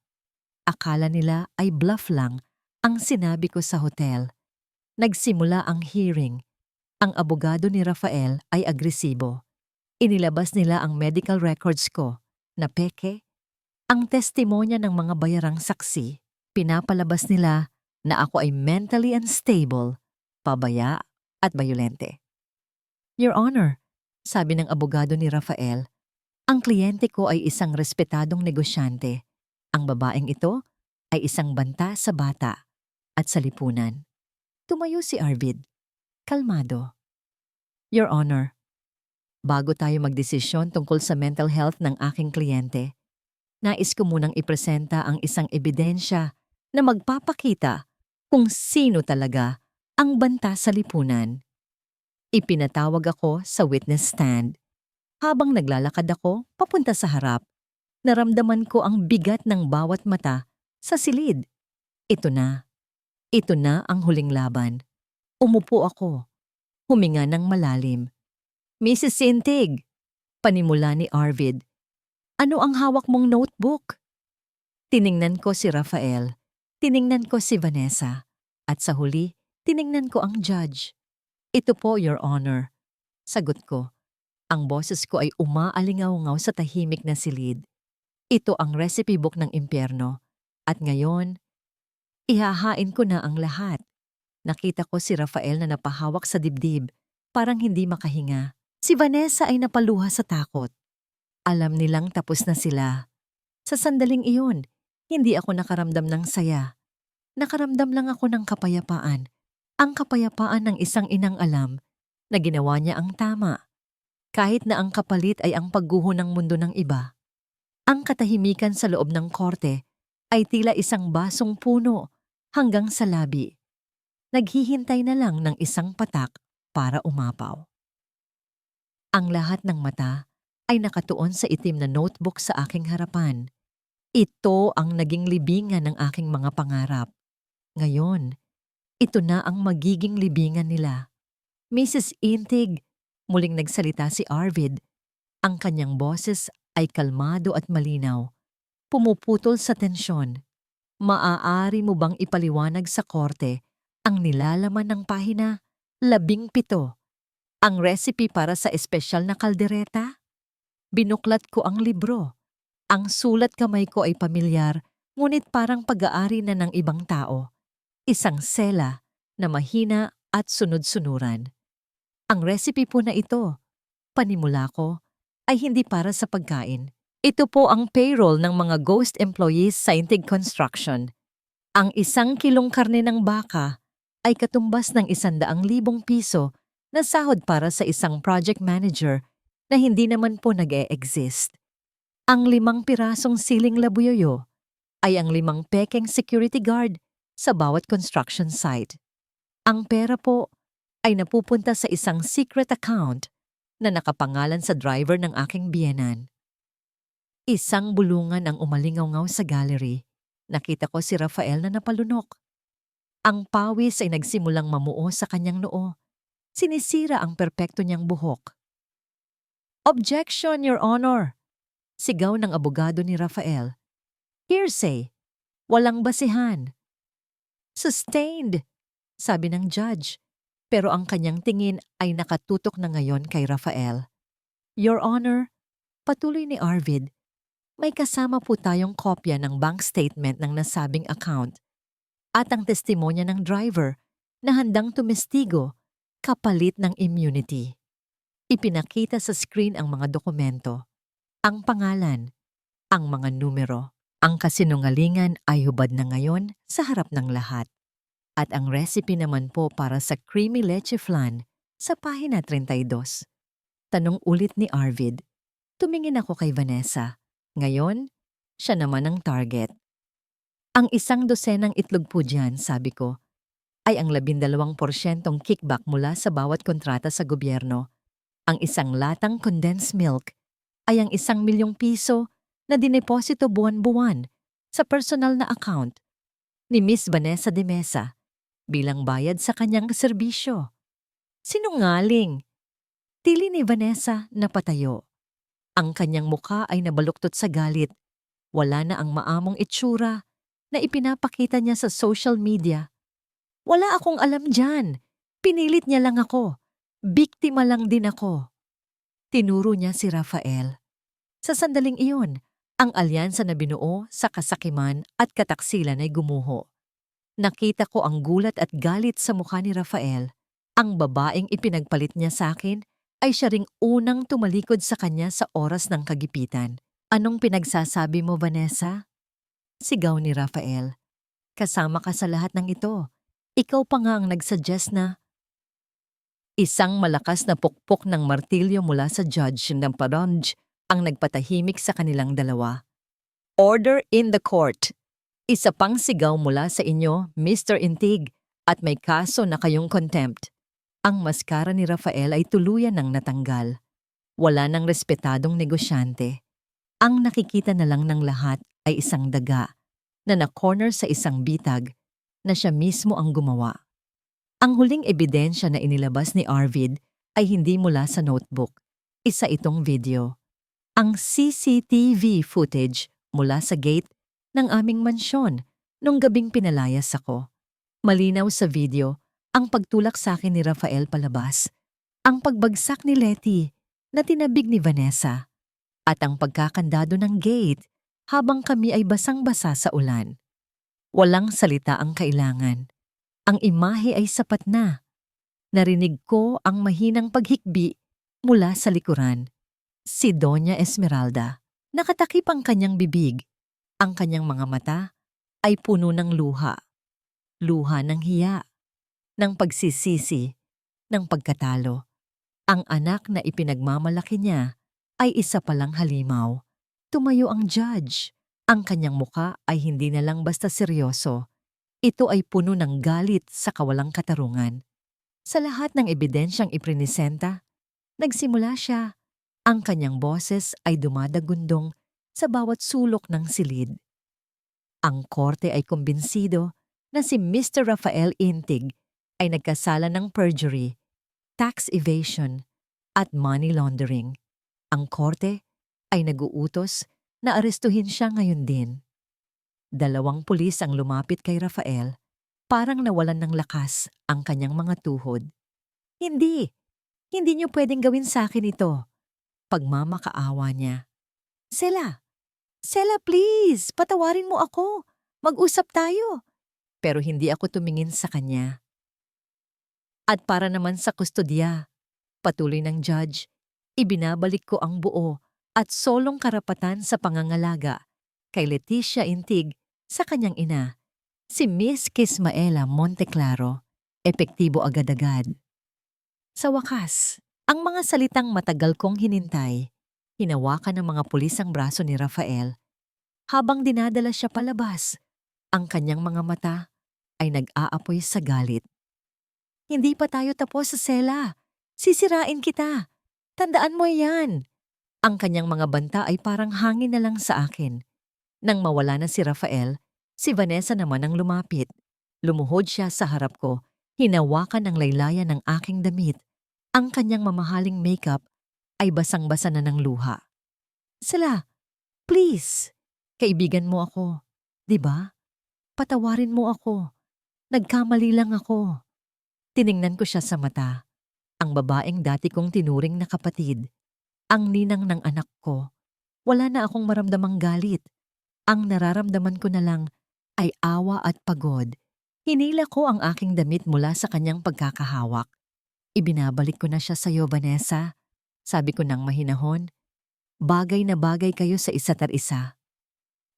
Akala nila ay bluff lang ang sinabi ko sa hotel. Nagsimula ang hearing. Ang abogado ni Rafael ay agresibo. Inilabas nila ang medical records ko na peke. Ang testimonya ng mga bayarang saksi. Pinapalabas nila na ako ay mentally unstable, pabaya at bayolente. "Your Honor," sabi ng abogado ni Rafael, "ang kliyente ko ay isang respetadong negosyante. Ang babaeng ito ay isang banta sa bata at sa lipunan." Tumayo si Arvid. Kalmado. "Your Honor, bago tayo magdesisyon tungkol sa mental health ng aking kliyente, nais ko munang ipresenta ang isang ebidensya na magpapakita kung sino talaga ang banta sa lipunan." Ipinatawag ako sa witness stand. Habang naglalakad ako papunta sa harap, naramdaman ko ang bigat ng bawat mata sa silid. Ito na. Ito na ang huling laban. Umupo ako. Huminga ng malalim. "Mrs. Sintig," panimula ni Arvid, "ano ang hawak mong notebook?" Tiningnan ko si Rafael. Tiningnan ko si Vanessa. At sa huli, tiningnan ko ang judge. "Ito po, Your Honor." Sagot ko. Ang boses ko ay umaalingaw-ngaw sa tahimik na silid. Ito ang recipe book ng impyerno. At ngayon, ihahain ko na ang lahat. Nakita ko si Rafael na napahawak sa dibdib, parang hindi makahinga. Si Vanessa ay napaluha sa takot. Alam nilang tapos na sila. Sa sandaling iyon, hindi ako nakaramdam ng saya. Nakaramdam lang ako ng kapayapaan. Ang kapayapaan ng isang inang alam na ginawa niya ang tama. Kahit na ang kapalit ay ang pagguho ng mundo ng iba. Ang katahimikan sa loob ng korte ay tila isang basong puno hanggang sa labi. Naghihintay na lang ng isang patak para umapaw. Ang lahat ng mata ay nakatuon sa itim na notebook sa aking harapan. Ito ang naging libingan ng aking mga pangarap. Ngayon, ito na ang magiging libingan nila. "Mrs. Intig," muling nagsalita si Arvid. Ang kanyang boses ay kalmado at malinaw. Pumuputol sa tensyon. "Maaari mo bang ipaliwanag sa korte ang nilalaman ng pahina 17, ang recipe para sa espesyal na kaldereta?" Binuklat ko ang libro. Ang sulat kamay ko ay pamilyar, ngunit parang pag-aari na ng ibang tao. Isang sela na mahina at sunod-sunuran. Ang recipe po na ito, panimula ko, ay hindi para sa pagkain. Ito po ang payroll ng mga ghost employees sa Intig Construction. Ang 1 kilong karne ng baka ay katumbas ng 100,000 piso na sahod para sa isang project manager na hindi naman po nag-e-exist. Ang 5 pirasong siling labuyoyo ay ang 5 pekeng security guard sa bawat construction site. Ang pera po ay napupunta sa isang secret account na nakapangalan sa driver ng aking biyenan. Isang bulungan ang umalingaw-ngaw sa gallery. Nakita ko si Rafael na napalunok. Ang pawis ay nagsimulang mamuo sa kanyang noo. Sinisira ang perpekto niyang buhok. "Objection, Your Honor!" Sigaw ng abogado ni Rafael. "Hearsay! Walang basihan!" "Sustained!" sabi ng judge. Pero ang kanyang tingin ay nakatutok na ngayon kay Rafael. "Your Honor," patuloy ni Arvid, "may kasama po tayong kopya ng bank statement ng nasabing account at ang testimonya ng driver na handang tumestigo kapalit ng immunity." Ipinakita sa screen ang mga dokumento, ang pangalan, ang mga numero. Ang kasinungalingan ay hubad na ngayon sa harap ng lahat. At ang recipe naman po para sa creamy leche flan sa pahina 32. Tanong ulit ni Arvid. Tumingin ako kay Vanessa. Ngayon, siya naman ang target. "Ang 1 dosenang itlog po dyan," sabi ko, "ay ang 12% kickback mula sa bawat kontrata sa gobyerno. Ang 1 latang condensed milk ay ang 1 milyong piso na dineposito buwan-buwan sa personal na account ni Miss Vanessa de Mesa bilang bayad sa kanyang serbisyo." "Sinungaling!" Tili ni Vanessa na patayo. Ang kanyang mukha ay nabaluktot sa galit. Wala na ang maamong itsura na ipinapakita niya sa social media. "Wala akong alam dyan. Pinilit niya lang ako. Biktima lang din ako." Tinuro niya si Rafael. Sa sandaling iyon, ang alyansa na binuo sa kasakiman at kataksilan ay gumuho. Nakita ko ang gulat at galit sa mukha ni Rafael. Ang babaeng ipinagpalit niya sa akin ay siya ring unang tumalikod sa kanya sa oras ng kagipitan. "Anong pinagsasabi mo, Vanessa?" Sigaw ni Rafael. "Kasama ka sa lahat ng ito. Ikaw pa nga ang nagsuggest na..." Isang malakas na pukpok ng martilyo mula sa judge ng Paronj ang nagpatahimik sa kanilang dalawa. "Order in the court!" Isa pang sigaw mula sa inyo, Mr. Intig, at may kaso na kayong contempt. Ang maskara ni Rafael ay tuluyan ng natanggal. Wala nang respetadong negosyante. Ang nakikita na lang ng lahat ay isang daga na na-corner sa isang bitag na siya mismo ang gumawa. Ang huling ebidensya na inilabas ni Arvid ay hindi mula sa notebook. Isa itong video. Ang CCTV footage mula sa gate ng aming mansyon nung gabing pinalayas ako. Malinaw sa video ang pagtulak sa akin ni Rafael palabas, ang pagbagsak ni Letty na tinabig ni Vanessa, at ang pagkakandado ng gate habang kami ay basang-basa sa ulan. Walang salita ang kailangan. Ang imahe ay sapat na. Narinig ko ang mahinang paghikbi mula sa likuran. Si Doña Esmeralda. Nakatakip ang kanyang bibig. Ang kanyang mga mata ay puno ng luha. Luha ng hiya, ng pagsisisi, ng pagkatalo. Ang anak na ipinagmamalaki niya ay isa palang halimaw. Tumayo ang judge. Ang kanyang muka ay hindi na lang basta seryoso. Ito ay puno ng galit sa kawalang katarungan. Sa lahat ng ebidensyang iprinisenta, nagsimula siya. Ang kanyang boses ay dumadagundong sa bawat sulok ng silid. Ang korte ay kumbinsido na si Mr. Rafael Intig ay nagkasala ng perjury, tax evasion, at money laundering. Ang korte ay naguutos na arestuhin siya ngayon din. 2 pulis ang lumapit kay Rafael, parang nawalan ng lakas ang kanyang mga tuhod. Hindi niyo pwedeng gawin sa akin ito." pagmamakaawa niya. Sela, Sela please, patawarin mo ako. Mag-usap tayo. Pero hindi ako tumingin sa kanya. At para naman sa kustodya, patuloy ng judge, ibinabalik ko ang buo at solong karapatan sa pangangalaga kay Leticia Intig sa kanyang ina, si Miss Kismaela Monteclaro, epektibo agad-agad. Sa wakas, ang mga salitang matagal kong hinintay, hinawakan ng mga pulis ang braso ni Rafael habang dinadala siya palabas. Ang kanyang mga mata ay nag-aapoy sa galit. Hindi pa tayo tapos sa sela. Sisirain kita. Tandaan mo yan. Ang kanyang mga banta ay parang hangin na lang sa akin. Nang mawala na si Rafael, si Vanessa naman ang lumapit. Lumuhod siya sa harap ko, hinawakan ng laylayan ng aking damit. Ang kanyang mamahaling makeup ay basang-basa na ng luha. Sela, please, kaibigan mo ako, di ba? Patawarin mo ako. Nagkamali lang ako. Tiningnan ko siya sa mata. Ang babaeng dati kong tinuring na kapatid. Ang ninang ng anak ko. Wala na akong maramdamang galit. Ang nararamdaman ko na lang ay awa at pagod. Hinila ko ang aking damit mula sa kanyang pagkakahawak. Ibinabalik ko na siya sa iyo, Vanessa. Sabi ko nang mahinahon. Bagay na bagay kayo sa isa't isa.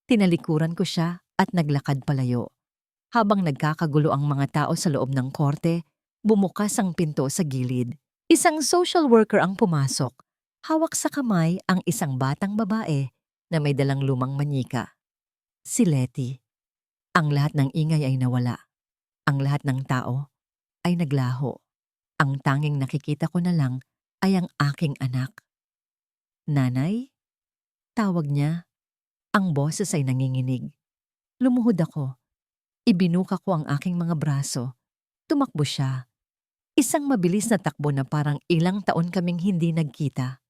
Tinalikuran ko siya at naglakad palayo. Habang nagkakagulo ang mga tao sa loob ng korte, bumukas ang pinto sa gilid. Isang social worker ang pumasok. Hawak sa kamay ang isang batang babae na may dalang lumang manyika. Si Letty. Ang lahat ng ingay ay nawala. Ang lahat ng tao ay naglaho. Ang tanging nakikita ko na lang ay ang aking anak. Nanay? Tawag niya. Ang boses ay nanginginig. Lumuhod ako. Ibinuka ko ang aking mga braso. Tumakbo siya. Isang mabilis na takbo na parang ilang taon kaming hindi nagkita.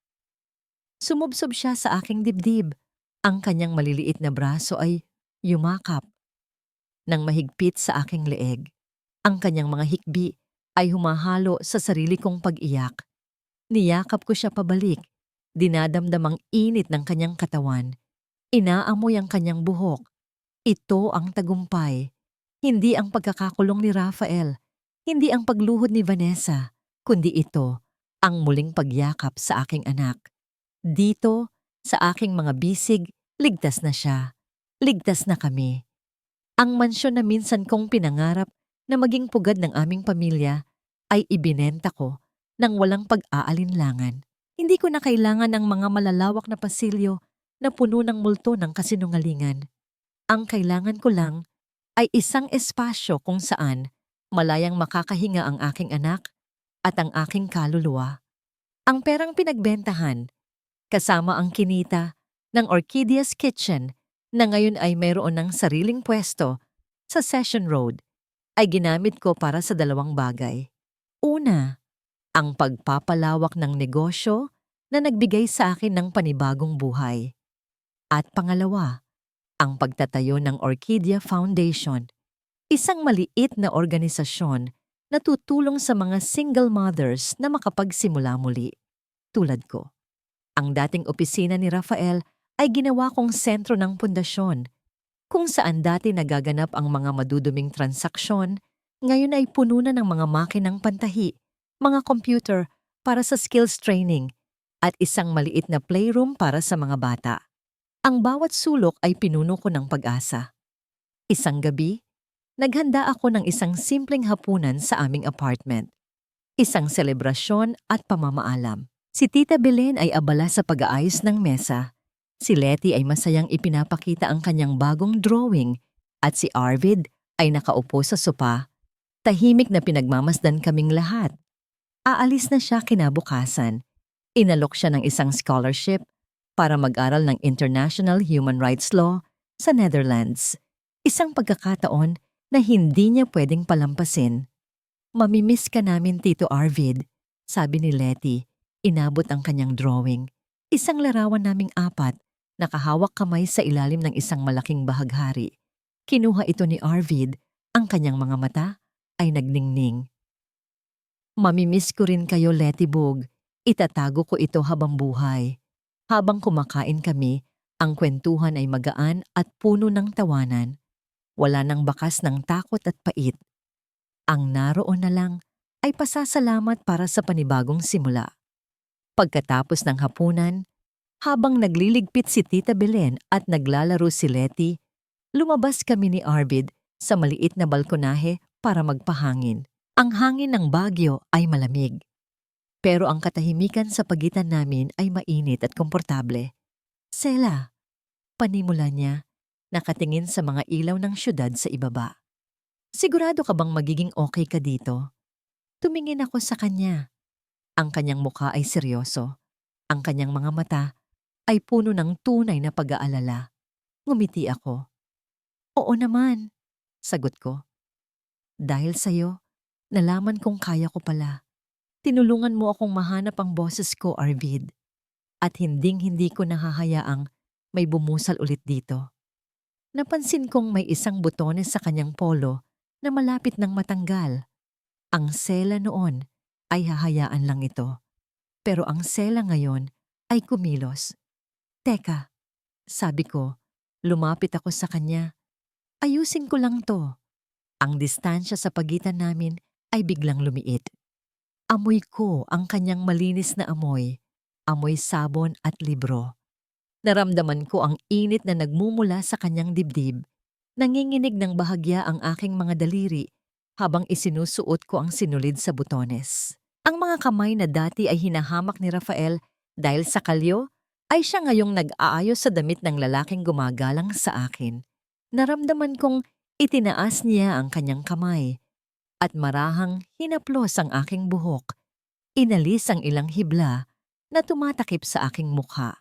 Sumubsob siya sa aking dibdib. Ang kanyang maliliit na braso ay yumakap. Nang mahigpit sa aking leeg, ang kanyang mga hikbi ay humahalo sa sarili kong pag-iyak. Niyakap ko siya pabalik. Dinadamdam ang init ng kanyang katawan. Inaamoy ang kanyang buhok. Ito ang tagumpay. Hindi ang pagkakakulong ni Rafael. Hindi ang pagluhod ni Vanessa. Kundi ito, ang muling pagyakap sa aking anak. Dito, sa aking mga bisig, ligtas na siya. Ligtas na kami. Ang mansyon na minsan kong pinangarap na maging pugad ng aming pamilya ay ibinenta ko nang walang pag-aalinlangan. Hindi ko na kailangan ng mga malalawak na pasilyo na puno ng multo ng kasinungalingan. Ang kailangan ko lang ay isang espasyo kung saan malayang makakahinga ang aking anak at ang aking kaluluwa. Ang perang pinagbentahan, kasama ang kinita ng Orchidea's Kitchen na ngayon ay mayroon ng sariling pwesto sa Session Road, ay ginamit ko para sa dalawang bagay. Una, ang pagpapalawak ng negosyo na nagbigay sa akin ng panibagong buhay. At pangalawa, ang pagtatayo ng Orchidea Foundation, isang maliit na organisasyon na tutulong sa mga single mothers na makapagsimula muli, tulad ko. Ang dating opisina ni Rafael ay ginawa kong sentro ng pundasyon, kung saan dati nagaganap ang mga maduduming transaksyon, ngayon ay puno na ng mga makinang pantahi, mga computer para sa skills training, at isang maliit na playroom para sa mga bata. Ang bawat sulok ay pinuno ko ng pag-asa. Isang gabi, naghanda ako ng isang simpleng hapunan sa aming apartment. Isang selebrasyon at pamamaalam. Si Tita Belen ay abala sa pag-aayos ng mesa. Si Letty ay masayang ipinapakita ang kanyang bagong drawing at si Arvid ay nakaupo sa sopa. Tahimik na pinagmamasdan kaming lahat. Aalis na siya kinabukasan. Inalok siya ng isang scholarship para mag-aral ng International Human Rights Law sa Netherlands. Isang pagkakataon na hindi niya pwedeng palampasin. Mamimiss ka namin, Tito Arvid, sabi ni Letty. Inabot ang kanyang drawing. Isang larawan naming apat, nakahawak kamay sa ilalim ng isang malaking bahaghari. Kinuha ito ni Arvid, ang kanyang mga mata ay nagningning. Mamimiss ko rin kayo, Letty Bug. Itatago ko ito habang buhay. Habang kumakain kami, ang kwentuhan ay magaan at puno ng tawanan. Wala nang bakas ng takot at pait. Ang naroon na lang ay pasasalamat para sa panibagong simula. Pagkatapos ng hapunan, habang nagliligpit si Tita Belen at naglalaro si Letty, lumabas kami ni Arvid sa maliit na balkonahe para magpahangin. Ang hangin ng Baguio ay malamig, pero ang katahimikan sa pagitan namin ay mainit at komportable. Sela, panimula niya, nakatingin sa mga ilaw ng syudad sa ibaba. Sigurado ka bang magiging okay ka dito? Tumingin ako sa kanya. Ang kanyang mukha ay seryoso. Ang kanyang mga mata ay puno ng tunay na pag-aalala. Ngumiti ako. Oo naman, sagot ko. Dahil sa'yo, nalaman kong kaya ko pala. Tinulungan mo akong mahanap ang boses ko, Arvid. At hinding-hindi ko nahahayaang may bumusal ulit dito. Napansin kong may isang butones sa kanyang polo na malapit ng matanggal. Ang sela noon ay hahayaan lang ito. Pero ang sela ngayon ay kumilos. Teka, sabi ko, lumapit ako sa kanya. Ayusin ko lang to. Ang distansya sa pagitan namin ay biglang lumiit. Amoy ko ang kanyang malinis na amoy. Amoy sabon at libro. Naramdaman ko ang init na nagmumula sa kanyang dibdib. Nanginginig ng bahagya ang aking mga daliri habang isinusuot ko ang sinulid sa butones. Ang mga kamay na dati ay hinahamak ni Rafael dahil sa kalyo, ay siya ngayong nag-aayos sa damit ng lalaking gumagalang sa akin. Naramdaman kong itinaas niya ang kanyang kamay at marahang hinaplos ang aking buhok. Inalis ang ilang hibla na tumatakip sa aking mukha.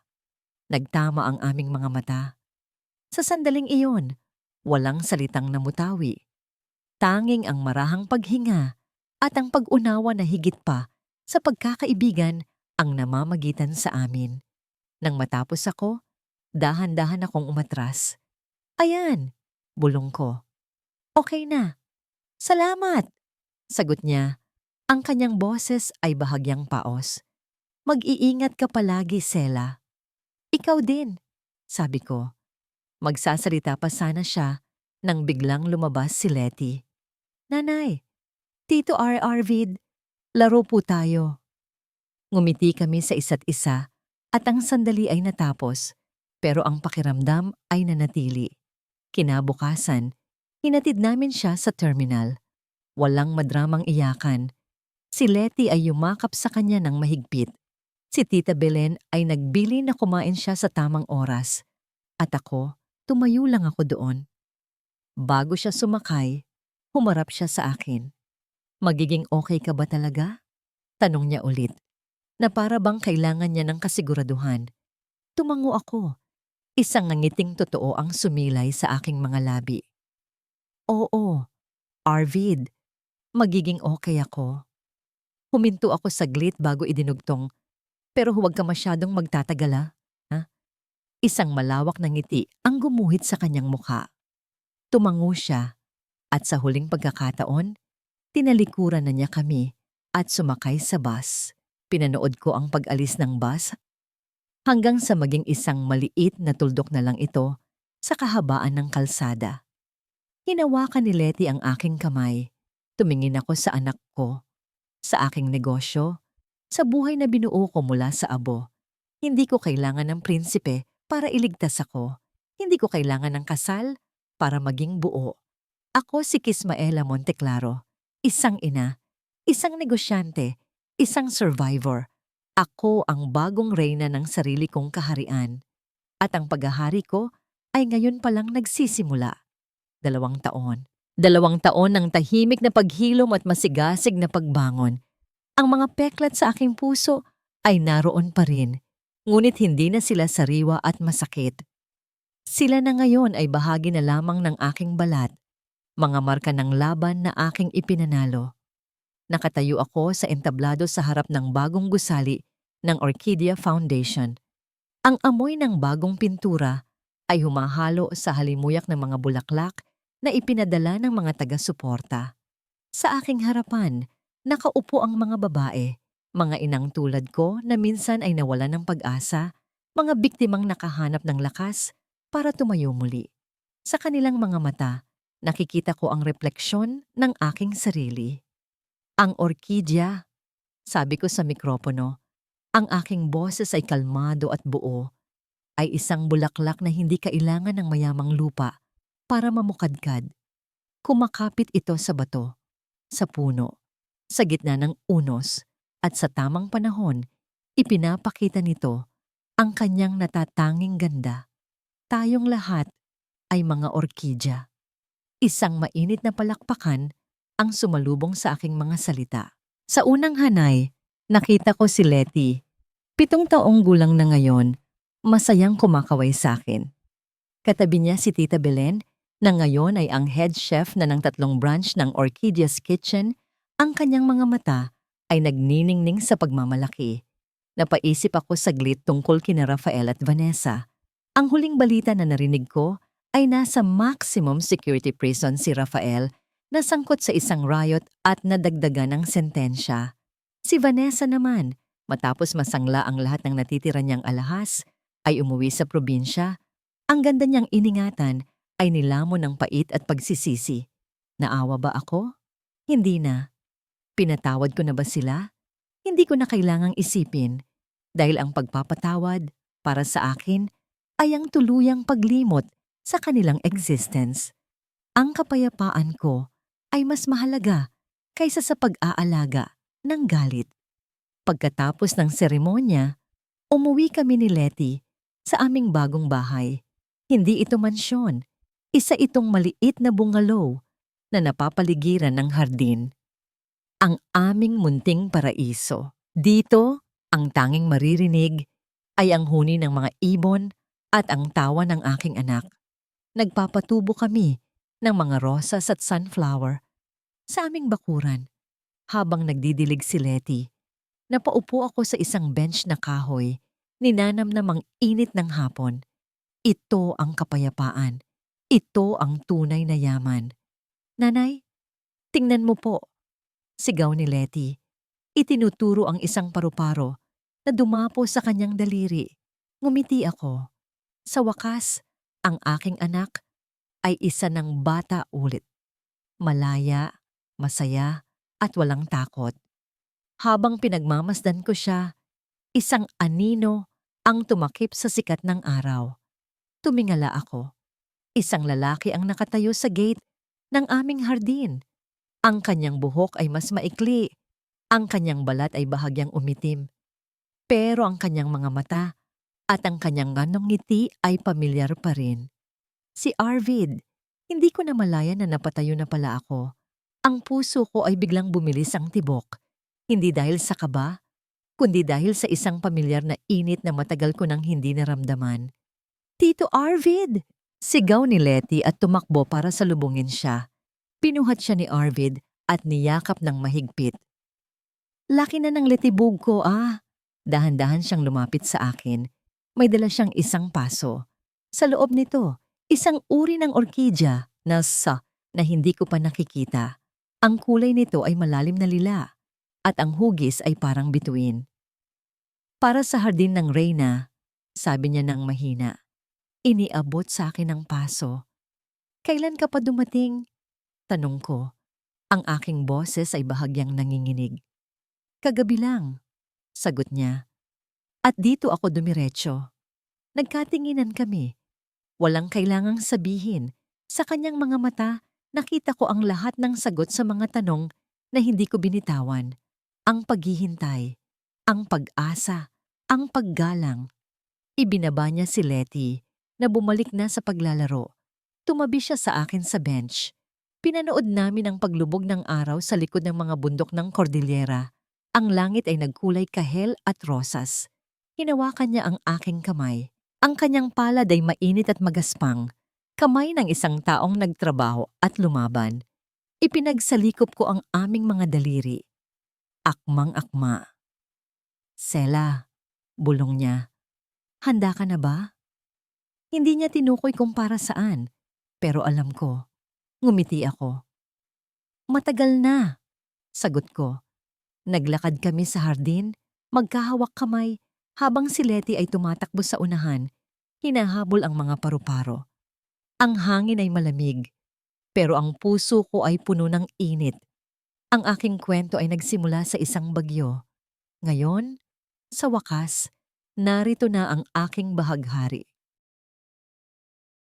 Nagtama ang aming mga mata. Sa sandaling iyon, walang salitang namutawi. Tanging ang marahang paghinga at ang pag-unawa na higit pa sa pagkakaibigan ang namamagitan sa amin. Nang matapos ako, dahan-dahan akong umatras. Ayan, bulong ko. Okay na. Salamat, sagot niya. Ang kanyang boses ay bahagyang paos. Mag-iingat ka palagi, Sela. Ikaw din, sabi ko. Magsasalita pa sana siya nang biglang lumabas si Letty. Nanay, Tito Arvid, laro po tayo. Ngumiti kami sa isa't isa at ang sandali ay natapos, pero ang pakiramdam ay nanatili. Kinabukasan, hinatid namin siya sa terminal. Walang madramang iyakan. Si Letty ay yumakap sa kanya ng mahigpit. Si Tita Belen ay nagbili na kumain siya sa tamang oras. At ako, tumayo lang ako doon. Bago siya sumakay, humarap siya sa akin. Magiging okay ka ba talaga? Tanong niya ulit, na para bang kailangan niya ng kasiguraduhan. Tumango ako. Isang ngangiting totoo ang sumilay sa aking mga labi. Oo, Arvid, magiging okay ako. Huminto ako saglit bago idinugtong, pero huwag ka masyadong magtatagala. Ha? Isang malawak na ngiti ang gumuhit sa kanyang mukha. Tumango siya at sa huling pagkakataon, tinalikuran na niya kami at sumakay sa bus. Pinanood ko ang pag-alis ng bus hanggang sa maging isang maliit na tuldok na lang ito sa kahabaan ng kalsada. Hinawakan ni Letty ang aking kamay. Tumingin ako sa anak ko, sa aking negosyo, sa buhay na binuo ko mula sa abo. Hindi ko kailangan ng prinsipe para iligtas ako. Hindi ko kailangan ng kasal para maging buo. Ako si Kismaela Monteclaro, isang ina, isang negosyante, isang survivor. Ako ang bagong reyna ng sarili kong kaharian. At ang paghahari ko ay ngayon palang nagsisimula. 2 taon. 2 taon ng tahimik na paghilom at masigasig na pagbangon. Ang mga peklat sa aking puso ay naroon pa rin, ngunit hindi na sila sariwa at masakit. Sila na ngayon ay bahagi na lamang ng aking balat, mga marka ng laban na aking ipinanalo. Nakatayo ako sa entablado sa harap ng bagong gusali ng Orquídea Foundation. Ang amoy ng bagong pintura ay humahalo sa halimuyak ng mga bulaklak na ipinadala ng mga taga-suporta. Sa aking harapan, nakaupo ang mga babae, Mga inang tulad ko na minsan ay nawalan ng pag-asa, mga biktimang nakahanap ng lakas para tumayo muli. Sa kanilang mga mata, nakikita ko ang refleksyon ng aking sarili. Ang orkidya, sabi ko sa mikropono, ang aking boses ay kalmado at buo, ay isang bulaklak na hindi kailangan ng mayamang lupa para mamukadkad. Kumakapit ito sa bato, sa puno, sa gitna ng unos, at sa tamang panahon, ipinapakita nito ang kanyang natatanging ganda. Tayong lahat ay mga orkidya. Isang mainit na palakpakan ang sumalubong sa aking mga salita. Sa unang hanay, nakita ko si Letty. 7 taong gulang na ngayon, masayang kumakaway sa akin. Katabi niya si Tita Belen, na ngayon ay ang head chef na ng 3 branch ng Orchidea's Kitchen. Ang kanyang mga mata ay nagniningning sa pagmamalaki. Napaisip ako saglit tungkol kina Rafael at Vanessa. Ang huling balita na narinig ko ay nasa maximum security prison si Rafael, na sangkot sa isang riot at nadagdagan ng sentensya. Si Vanessa naman, matapos masangla ang lahat ng natitira niyang alahas, ay umuwi sa probinsya. Ang ganda niyang iningatan ay nilamon ng pait at pagsisisi. Naawa ba ako? Hindi na. Pinatawad ko na ba sila? Hindi ko na kailangang isipin, dahil ang pagpapatawad para sa akin ay ang tuluyang paglimot sa kanilang existence. Ang kapayapaan ko ay mas mahalaga kaysa sa pag-aalaga ng galit. Pagkatapos ng seremonya, umuwi kami ni Letty sa aming bagong bahay. Hindi ito mansyon, isa itong maliit na bungalow na napapaligiran ng hardin. Ang aming munting paraiso. Dito, ang tanging maririnig ay ang huni ng mga ibon at ang tawa ng aking anak. Nagpapatubo kami ng mga rosas at sunflower sa aming bakuran. Habang nagdidilig si Letty, napaupo ako sa isang bench na kahoy, ninanamnamang init ng hapon. Ito ang kapayapaan. Ito ang tunay na yaman. Nanay, tingnan mo po, sigaw ni Letty. Itinuturo ang isang paru-paro na dumapo sa kanyang daliri. Ngumiti ako. Sa wakas, ang aking anak ay isa ng bata ulit. Malaya, masaya, at walang takot. Habang pinagmamasdan ko siya, isang anino ang tumakip sa sikat ng araw. Tumingala ako. Isang lalaki ang nakatayo sa gate ng aming hardin. Ang kanyang buhok ay mas maikli. Ang kanyang balat ay bahagyang umitim. Pero ang kanyang mga mata at ang kanyang ganong ngiti ay pamilyar pa rin. Si Arvid. Hindi ko na malaya na napatayo na pala ako. Ang puso ko ay biglang bumilis ang tibok. Hindi dahil sa kaba, kundi dahil sa isang pamilyar na init na matagal ko nang hindi naramdaman. Tito Arvid! Sigaw ni Letty at tumakbo para salubungin siya. Pinuhat siya ni Arvid at niyakap ng mahigpit. Laki na ng letibug ko Dahan-dahan siyang lumapit sa akin. May dala siyang isang paso. Sa loob nito, isang uri ng orkidya na hindi ko pa nakikita. Ang kulay nito ay malalim na lila at ang hugis ay parang bituin. Para sa hardin ng Reyna, sabi niya ng mahina. Iniabot sa akin ang paso. Kailan ka pa dumating? Tanong ko. Ang aking boses ay bahagyang nanginginig. Kagabi lang, sagot niya. At dito ako dumiretso. Nagkatinginan kami. Walang kailangang sabihin. Sa kanyang mga mata, nakita ko ang lahat ng sagot sa mga tanong na hindi ko binitawan. Ang paghihintay, ang pag-asa, ang paggalang. Ibinaba niya si Letty na bumalik na sa paglalaro. Tumabi siya sa akin sa bench. Pinanood namin ang paglubog ng araw sa likod ng mga bundok ng Cordillera. Ang langit ay nagkulay kahel at rosas. Hinawakan niya ang aking kamay. Ang kanyang palad ay mainit at magaspang. Kamay ng isang taong nagtrabaho at lumaban. Ipinagsalikop ko ang aming mga daliri. Akmang-akma. Sela, bulong niya. Handa ka na ba? Hindi niya tinukoy kung para saan, pero alam ko. Ngumiti ako. Matagal na, sagot ko. Naglakad kami sa hardin, magkahawak kamay, habang si Letty ay tumatakbo sa unahan, hinahabol ang mga paru-paro. Ang hangin ay malamig, pero ang puso ko ay puno ng init. Ang aking kwento ay nagsimula sa isang bagyo. Ngayon, sa wakas, narito na ang aking bahaghari.